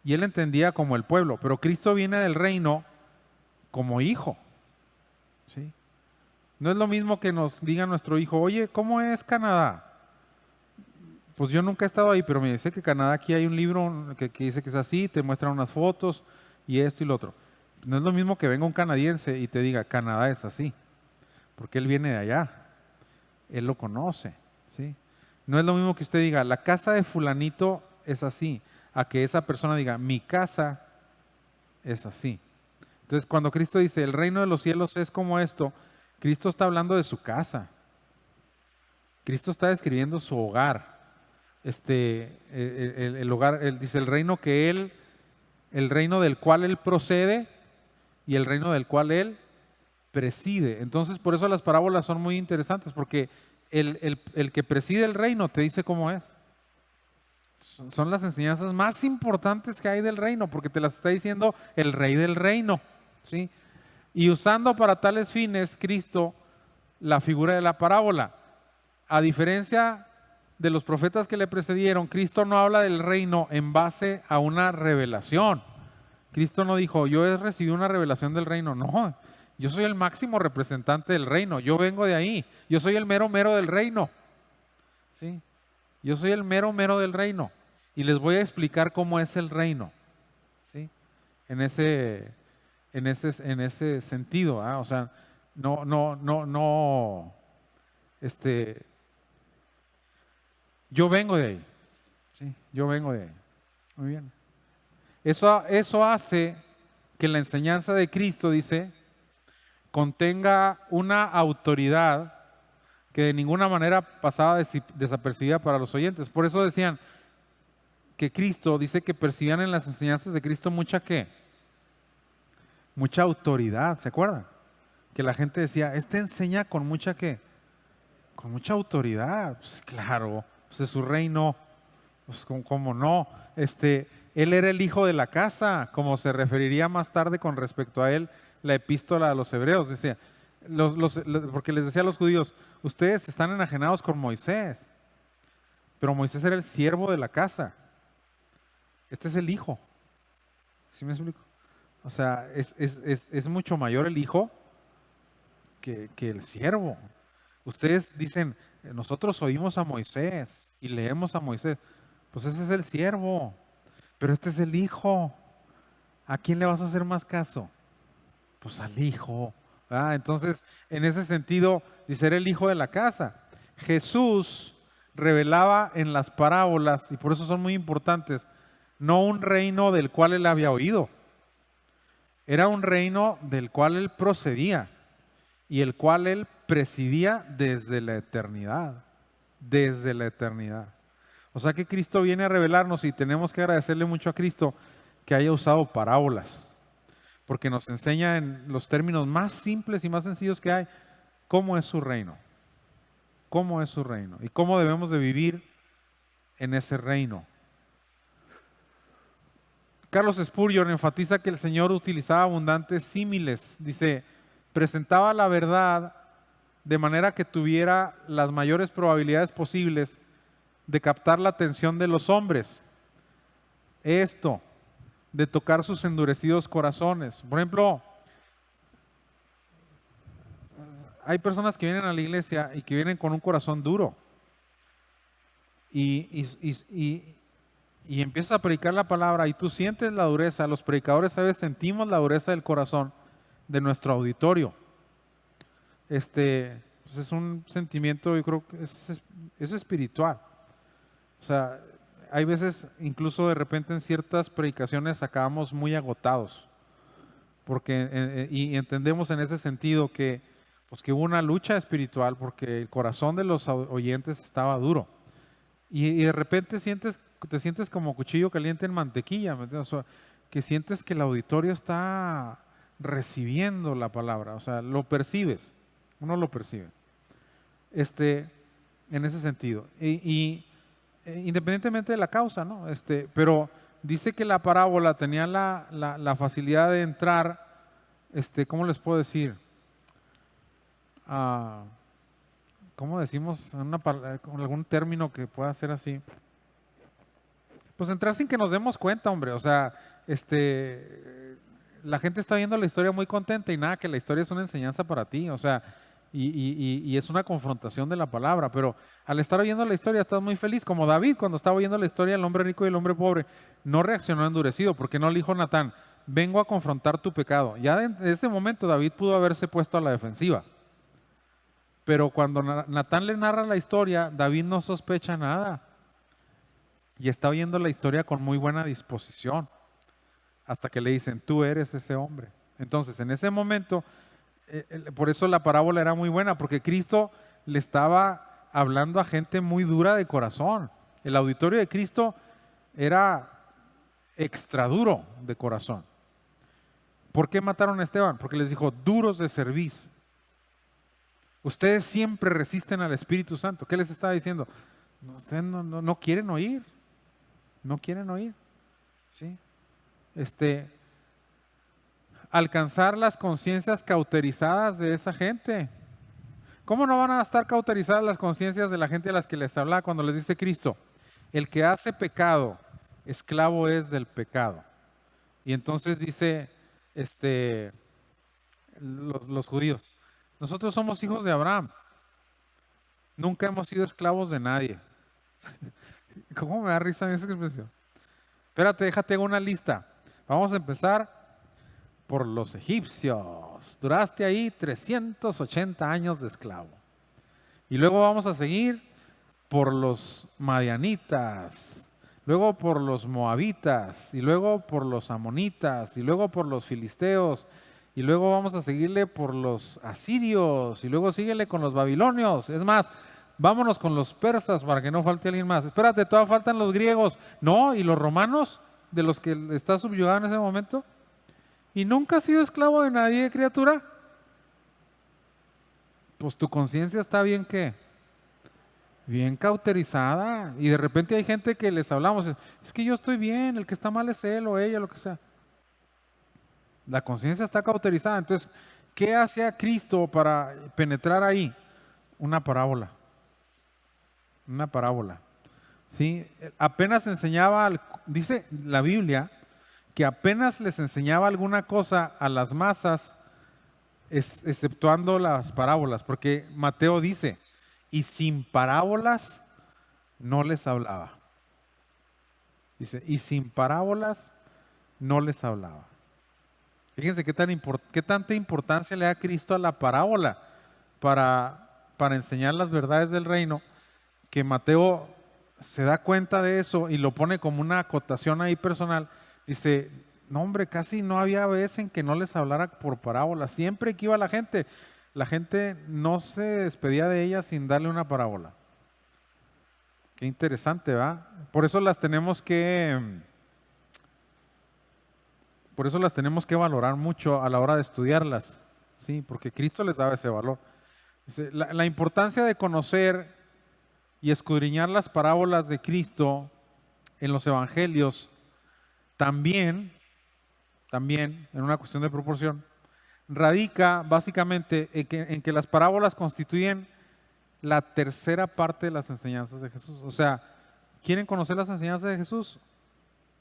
S1: y él entendía como el pueblo, pero Cristo viene del reino como hijo, ¿sí? No es lo mismo que nos diga nuestro hijo, oye, ¿cómo es Canadá? Pues yo nunca he estado ahí, pero me dice que Canadá, aquí hay un libro que dice que es así, te muestran unas fotos y esto y lo otro. No es lo mismo que venga un canadiense y te diga, Canadá es así, porque él viene de allá, él lo conoce, ¿sí? No es lo mismo que usted diga, la casa de fulanito es así, a que esa persona diga, mi casa es así. Entonces, cuando Cristo dice, el reino de los cielos es como esto, Cristo está hablando de su casa, Cristo está describiendo su hogar. El hogar, él dice el reino el reino del cual Él procede y el reino del cual Él preside. Entonces, por eso las parábolas son muy interesantes, porque el que preside el reino te dice cómo es. Son las enseñanzas más importantes que hay del reino, porque te las está diciendo el rey del reino, ¿sí? Y usando para tales fines Cristo la figura de la parábola. A diferencia de los profetas que le precedieron, Cristo no habla del reino en base a una revelación. Cristo no dijo, yo he recibido una revelación del reino. No, yo soy el máximo representante del reino. Yo vengo de ahí. Yo soy el mero mero del reino. ¿Sí? Yo soy el mero mero del reino. Y les voy a explicar cómo es el reino. ¿Sí? En ese sentido. O sea, no. Yo vengo de ahí. ¿Sí? Yo vengo de ahí. Muy bien. Eso hace que la enseñanza de Cristo, dice, contenga una autoridad que de ninguna manera pasaba desapercibida para los oyentes. Por eso decían que Cristo, dice que percibían en las enseñanzas de Cristo mucha ¿qué? Mucha autoridad, ¿se acuerdan? Que la gente decía, enseña con mucha ¿qué? Con mucha autoridad. Pues claro, pues es su reino, pues ¿cómo no? Él era el hijo de la casa, como se referiría más tarde con respecto a él la epístola a los hebreos. Decía, porque les decía a los judíos, ustedes están enajenados con Moisés, pero Moisés era el siervo de la casa. Este es el hijo. ¿Sí me explico? O sea, es mucho mayor el hijo que el siervo. Ustedes dicen, nosotros oímos a Moisés y leemos a Moisés. Pues ese es el siervo, pero este es el hijo. ¿A quién le vas a hacer más caso? Pues al hijo. Entonces, en ese sentido, dice, era el hijo de la casa. Jesús revelaba en las parábolas, y por eso son muy importantes, no un reino del cual él había oído. Era un reino del cual él procedía y el cual él presidía desde la eternidad. Desde la eternidad. O sea que Cristo viene a revelarnos y tenemos que agradecerle mucho a Cristo que haya usado parábolas, porque nos enseña en los términos más simples y más sencillos que hay cómo es su reino, cómo es su reino y cómo debemos de vivir en ese reino. Carlos Spurgeon enfatiza que el Señor utilizaba abundantes símiles. Dice, presentaba la verdad de manera que tuviera las mayores probabilidades posibles de captar la atención de los hombres. Esto, de tocar sus endurecidos corazones. Por ejemplo, hay personas que vienen a la iglesia y que vienen con un corazón duro. Y empiezas a predicar la palabra y tú sientes la dureza. Los predicadores a veces sentimos la dureza del corazón de nuestro auditorio. Pues es un sentimiento, yo creo que es espiritual. O sea, hay veces, incluso de repente en ciertas predicaciones acabamos muy agotados, porque y entendemos en ese sentido que, pues, que hubo una lucha espiritual porque el corazón de los oyentes estaba duro. Y de repente te sientes como cuchillo caliente en mantequilla, ¿me entiendes? O sea, que sientes que el auditorio está recibiendo la palabra, o sea, lo percibes, uno lo percibe. En ese sentido. Independientemente de la causa, ¿no? Pero dice que la parábola tenía la facilidad de entrar, ¿cómo les puedo decir? ¿Cómo decimos? Con algún término que pueda ser así. Pues entrar sin que nos demos cuenta, hombre. O sea, la gente está viendo la historia muy contenta y nada, que la historia es una enseñanza para ti. O sea, y es una confrontación de la palabra. Pero al estar oyendo la historia estás muy feliz. Como David, cuando estaba oyendo la historia del hombre rico y el hombre pobre, no reaccionó endurecido, porque no le dijo Natán, vengo a confrontar tu pecado. Ya en ese momento David pudo haberse puesto a la defensiva. Pero cuando Natán le narra la historia, David no sospecha nada. Y está oyendo la historia con muy buena disposición. Hasta que le dicen, tú eres ese hombre. Entonces, en ese momento, por eso la parábola era muy buena, porque Cristo le estaba hablando a gente muy dura de corazón. El auditorio de Cristo era extra duro de corazón. ¿Por qué mataron a Esteban? Porque les dijo, duros de cerviz. Ustedes siempre resisten al Espíritu Santo. ¿Qué les estaba diciendo? Ustedes no quieren oír. No quieren oír. ¿Sí? Alcanzar las conciencias cauterizadas de esa gente. ¿Cómo no van a estar cauterizadas las conciencias de la gente a las que les habla cuando les dice Cristo? El que hace pecado, esclavo es del pecado. Y entonces dice los judíos, nosotros somos hijos de Abraham, nunca hemos sido esclavos de nadie. ¿Cómo me da risa a mí esa expresión? Espérate, déjate hago una lista. Vamos a empezar por los egipcios. Duraste ahí 380 años de esclavo. Y luego vamos a seguir por los madianitas, luego por los moabitas, y luego por los amonitas, y luego por los filisteos, y luego vamos a seguirle por los asirios, y luego síguele con los babilonios. Es más, vámonos con los persas para que no falte alguien más. Espérate, todavía faltan los griegos. No, ¿y los romanos de los que está subyugado en ese momento? ¿Y nunca has sido esclavo de nadie, criatura? Pues tu conciencia está bien, ¿qué? Bien cauterizada. Y de repente hay gente que les hablamos, es que yo estoy bien, el que está mal es él o ella, lo que sea. La conciencia está cauterizada. Entonces, ¿qué hacía Cristo para penetrar ahí? Una parábola. Una parábola. ¿Sí? Apenas enseñaba, dice la Biblia, que apenas les enseñaba alguna cosa a las masas, exceptuando las parábolas, porque Mateo dice, y sin parábolas no les hablaba. Dice, y sin parábolas no les hablaba. Fíjense qué tanta importancia le da Cristo a la parábola para enseñar las verdades del reino, que Mateo se da cuenta de eso y lo pone como una acotación ahí personal. Dice, no hombre, casi no había vez en que no les hablara por parábola. Siempre que iba la gente no se despedía de ella sin darle una parábola. Qué interesante, ¿va? Por eso las tenemos que valorar mucho a la hora de estudiarlas, ¿sí? Porque Cristo les daba ese valor. Dice, la importancia de conocer y escudriñar las parábolas de Cristo en los evangelios también, en una cuestión de proporción, radica básicamente en que las parábolas constituyen la tercera parte de las enseñanzas de Jesús. O sea, ¿quieren conocer las enseñanzas de Jesús?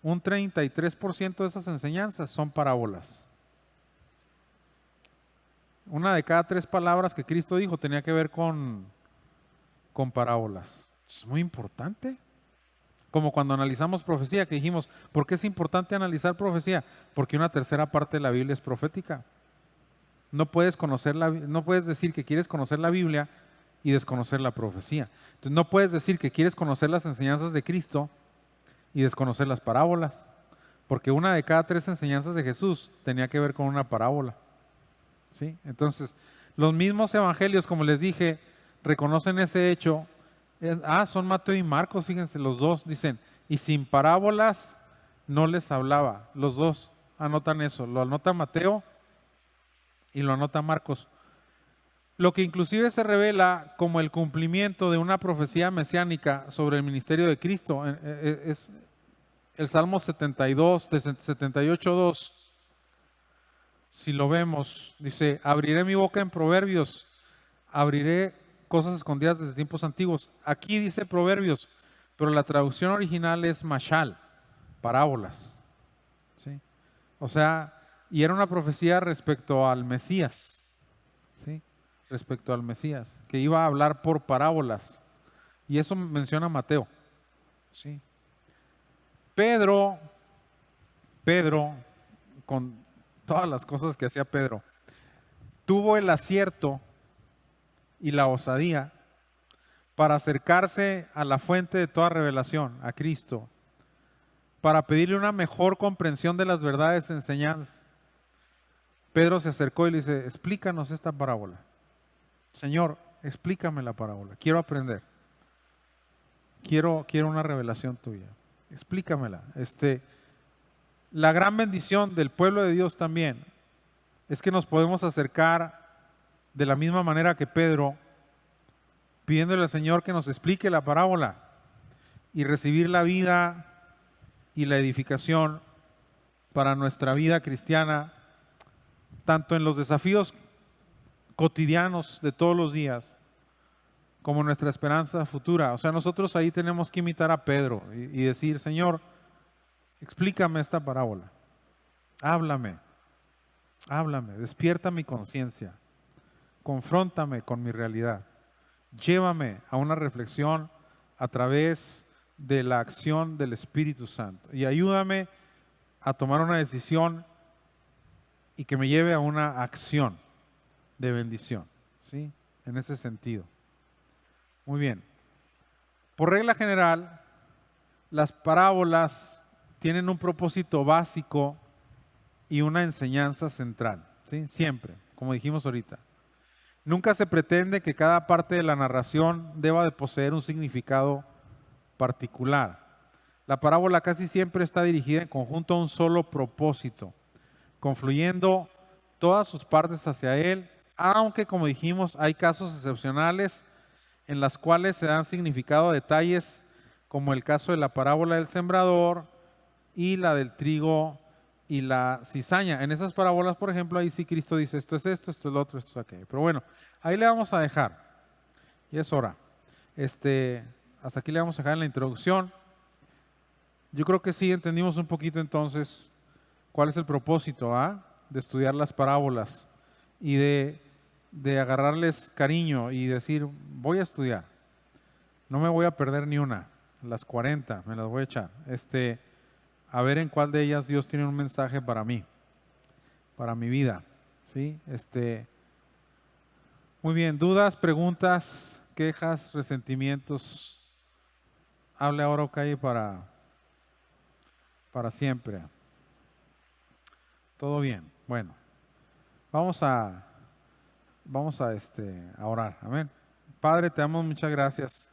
S1: Un 33% de esas enseñanzas son parábolas. Una de cada 3 palabras que Cristo dijo tenía que ver con parábolas. Es muy importante. Como cuando analizamos profecía, que dijimos, ¿por qué es importante analizar profecía? Porque una tercera parte de la Biblia es profética. No puedes decir que quieres conocer la Biblia y desconocer la profecía. Entonces no puedes decir que quieres conocer las enseñanzas de Cristo y desconocer las parábolas, porque una de cada 3 enseñanzas de Jesús tenía que ver con una parábola. ¿Sí? Entonces, los mismos evangelios, como les dije, reconocen ese hecho. Son Mateo y Marcos, fíjense, los dos dicen, y sin parábolas no les hablaba. Los dos anotan eso, lo anota Mateo y lo anota Marcos. Lo que inclusive se revela como el cumplimiento de una profecía mesiánica sobre el ministerio de Cristo. Es el Salmo 72, 78:2. Si lo vemos, dice, abriré mi boca en proverbios, abriré cosas escondidas desde tiempos antiguos. Aquí dice proverbios, pero la traducción original es mashal, parábolas. ¿Sí? O sea, y era una profecía respecto al Mesías. ¿Sí? Respecto al Mesías, que iba a hablar por parábolas. Y eso menciona Mateo. ¿Sí? Pedro, con todas las cosas que hacía Pedro, tuvo el acierto y la osadía para acercarse a la fuente de toda revelación, a Cristo, para pedirle una mejor comprensión de las verdades enseñadas. Pedro se acercó y le dice, explícanos esta parábola. Señor, explícame la parábola, quiero aprender, quiero una revelación tuya, explícamela. La gran bendición del pueblo de Dios también es que nos podemos acercar de la misma manera que Pedro, pidiéndole al Señor que nos explique la parábola y recibir la vida y la edificación para nuestra vida cristiana, tanto en los desafíos cotidianos de todos los días, como nuestra esperanza futura. O sea, nosotros ahí tenemos que imitar a Pedro y decir, Señor, explícame esta parábola, háblame, despierta mi conciencia, confróntame con mi realidad, llévame a una reflexión a través de la acción del Espíritu Santo y ayúdame a tomar una decisión y que me lleve a una acción de bendición, ¿sí? En ese sentido. Muy bien. Por regla general, las parábolas tienen un propósito básico y una enseñanza central, ¿sí? Siempre, como dijimos ahorita. Nunca se pretende que cada parte de la narración deba de poseer un significado particular. La parábola casi siempre está dirigida en conjunto a un solo propósito, confluyendo todas sus partes hacia él, aunque, como dijimos, hay casos excepcionales en las cuales se dan significado a detalles, como el caso de la parábola del sembrador y la del trigo y la cizaña. En esas parábolas, por ejemplo, ahí sí Cristo dice, esto es esto, esto es lo otro, esto es aquello. Pero bueno, ahí le vamos a dejar. Y es hora. Hasta aquí le vamos a dejar en la introducción. Yo creo que sí entendimos un poquito entonces cuál es el propósito de estudiar las parábolas y de agarrarles cariño y decir, voy a estudiar. No me voy a perder ni una. Las 40 me las voy a echar. A ver en cuál de ellas Dios tiene un mensaje para mí, para mi vida, ¿sí? Muy bien, dudas, preguntas, quejas, resentimientos. Hable ahora o calle para siempre. Todo bien. Bueno, vamos a orar. Amén. Padre, te damos muchas gracias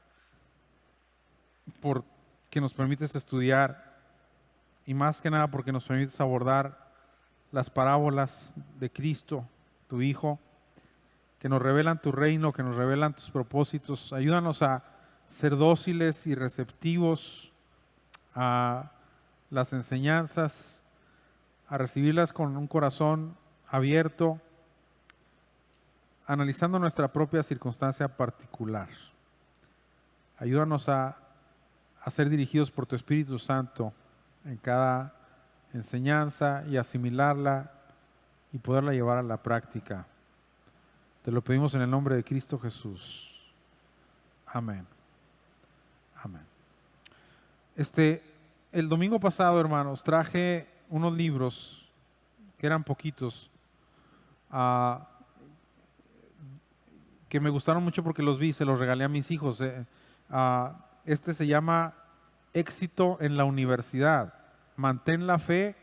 S1: por que nos permites estudiar y más que nada porque nos permites abordar las parábolas de Cristo, tu Hijo, que nos revelan tu reino, que nos revelan tus propósitos. Ayúdanos a ser dóciles y receptivos a las enseñanzas, a recibirlas con un corazón abierto, analizando nuestra propia circunstancia particular. Ayúdanos a ser dirigidos por tu Espíritu Santo en cada enseñanza y asimilarla y poderla llevar a la práctica. Te lo pedimos en el nombre de Cristo Jesús. Amén. Amén. El domingo pasado, hermanos, traje unos libros que eran poquitos, que me gustaron mucho porque los vi, se los regalé a mis hijos. Se llama Éxito en la Universidad. Mantén la fe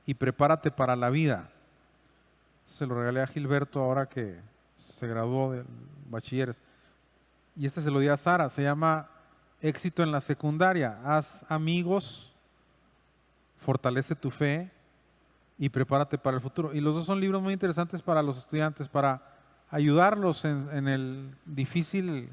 S1: y prepárate para la vida. Se lo regalé a Gilberto ahora que se graduó del bachilleres. Y se lo di a Sara. Se llama Éxito en la Secundaria. Haz amigos, fortalece tu fe y prepárate para el futuro. Y los dos son libros muy interesantes para los estudiantes, para ayudarlos en el difícil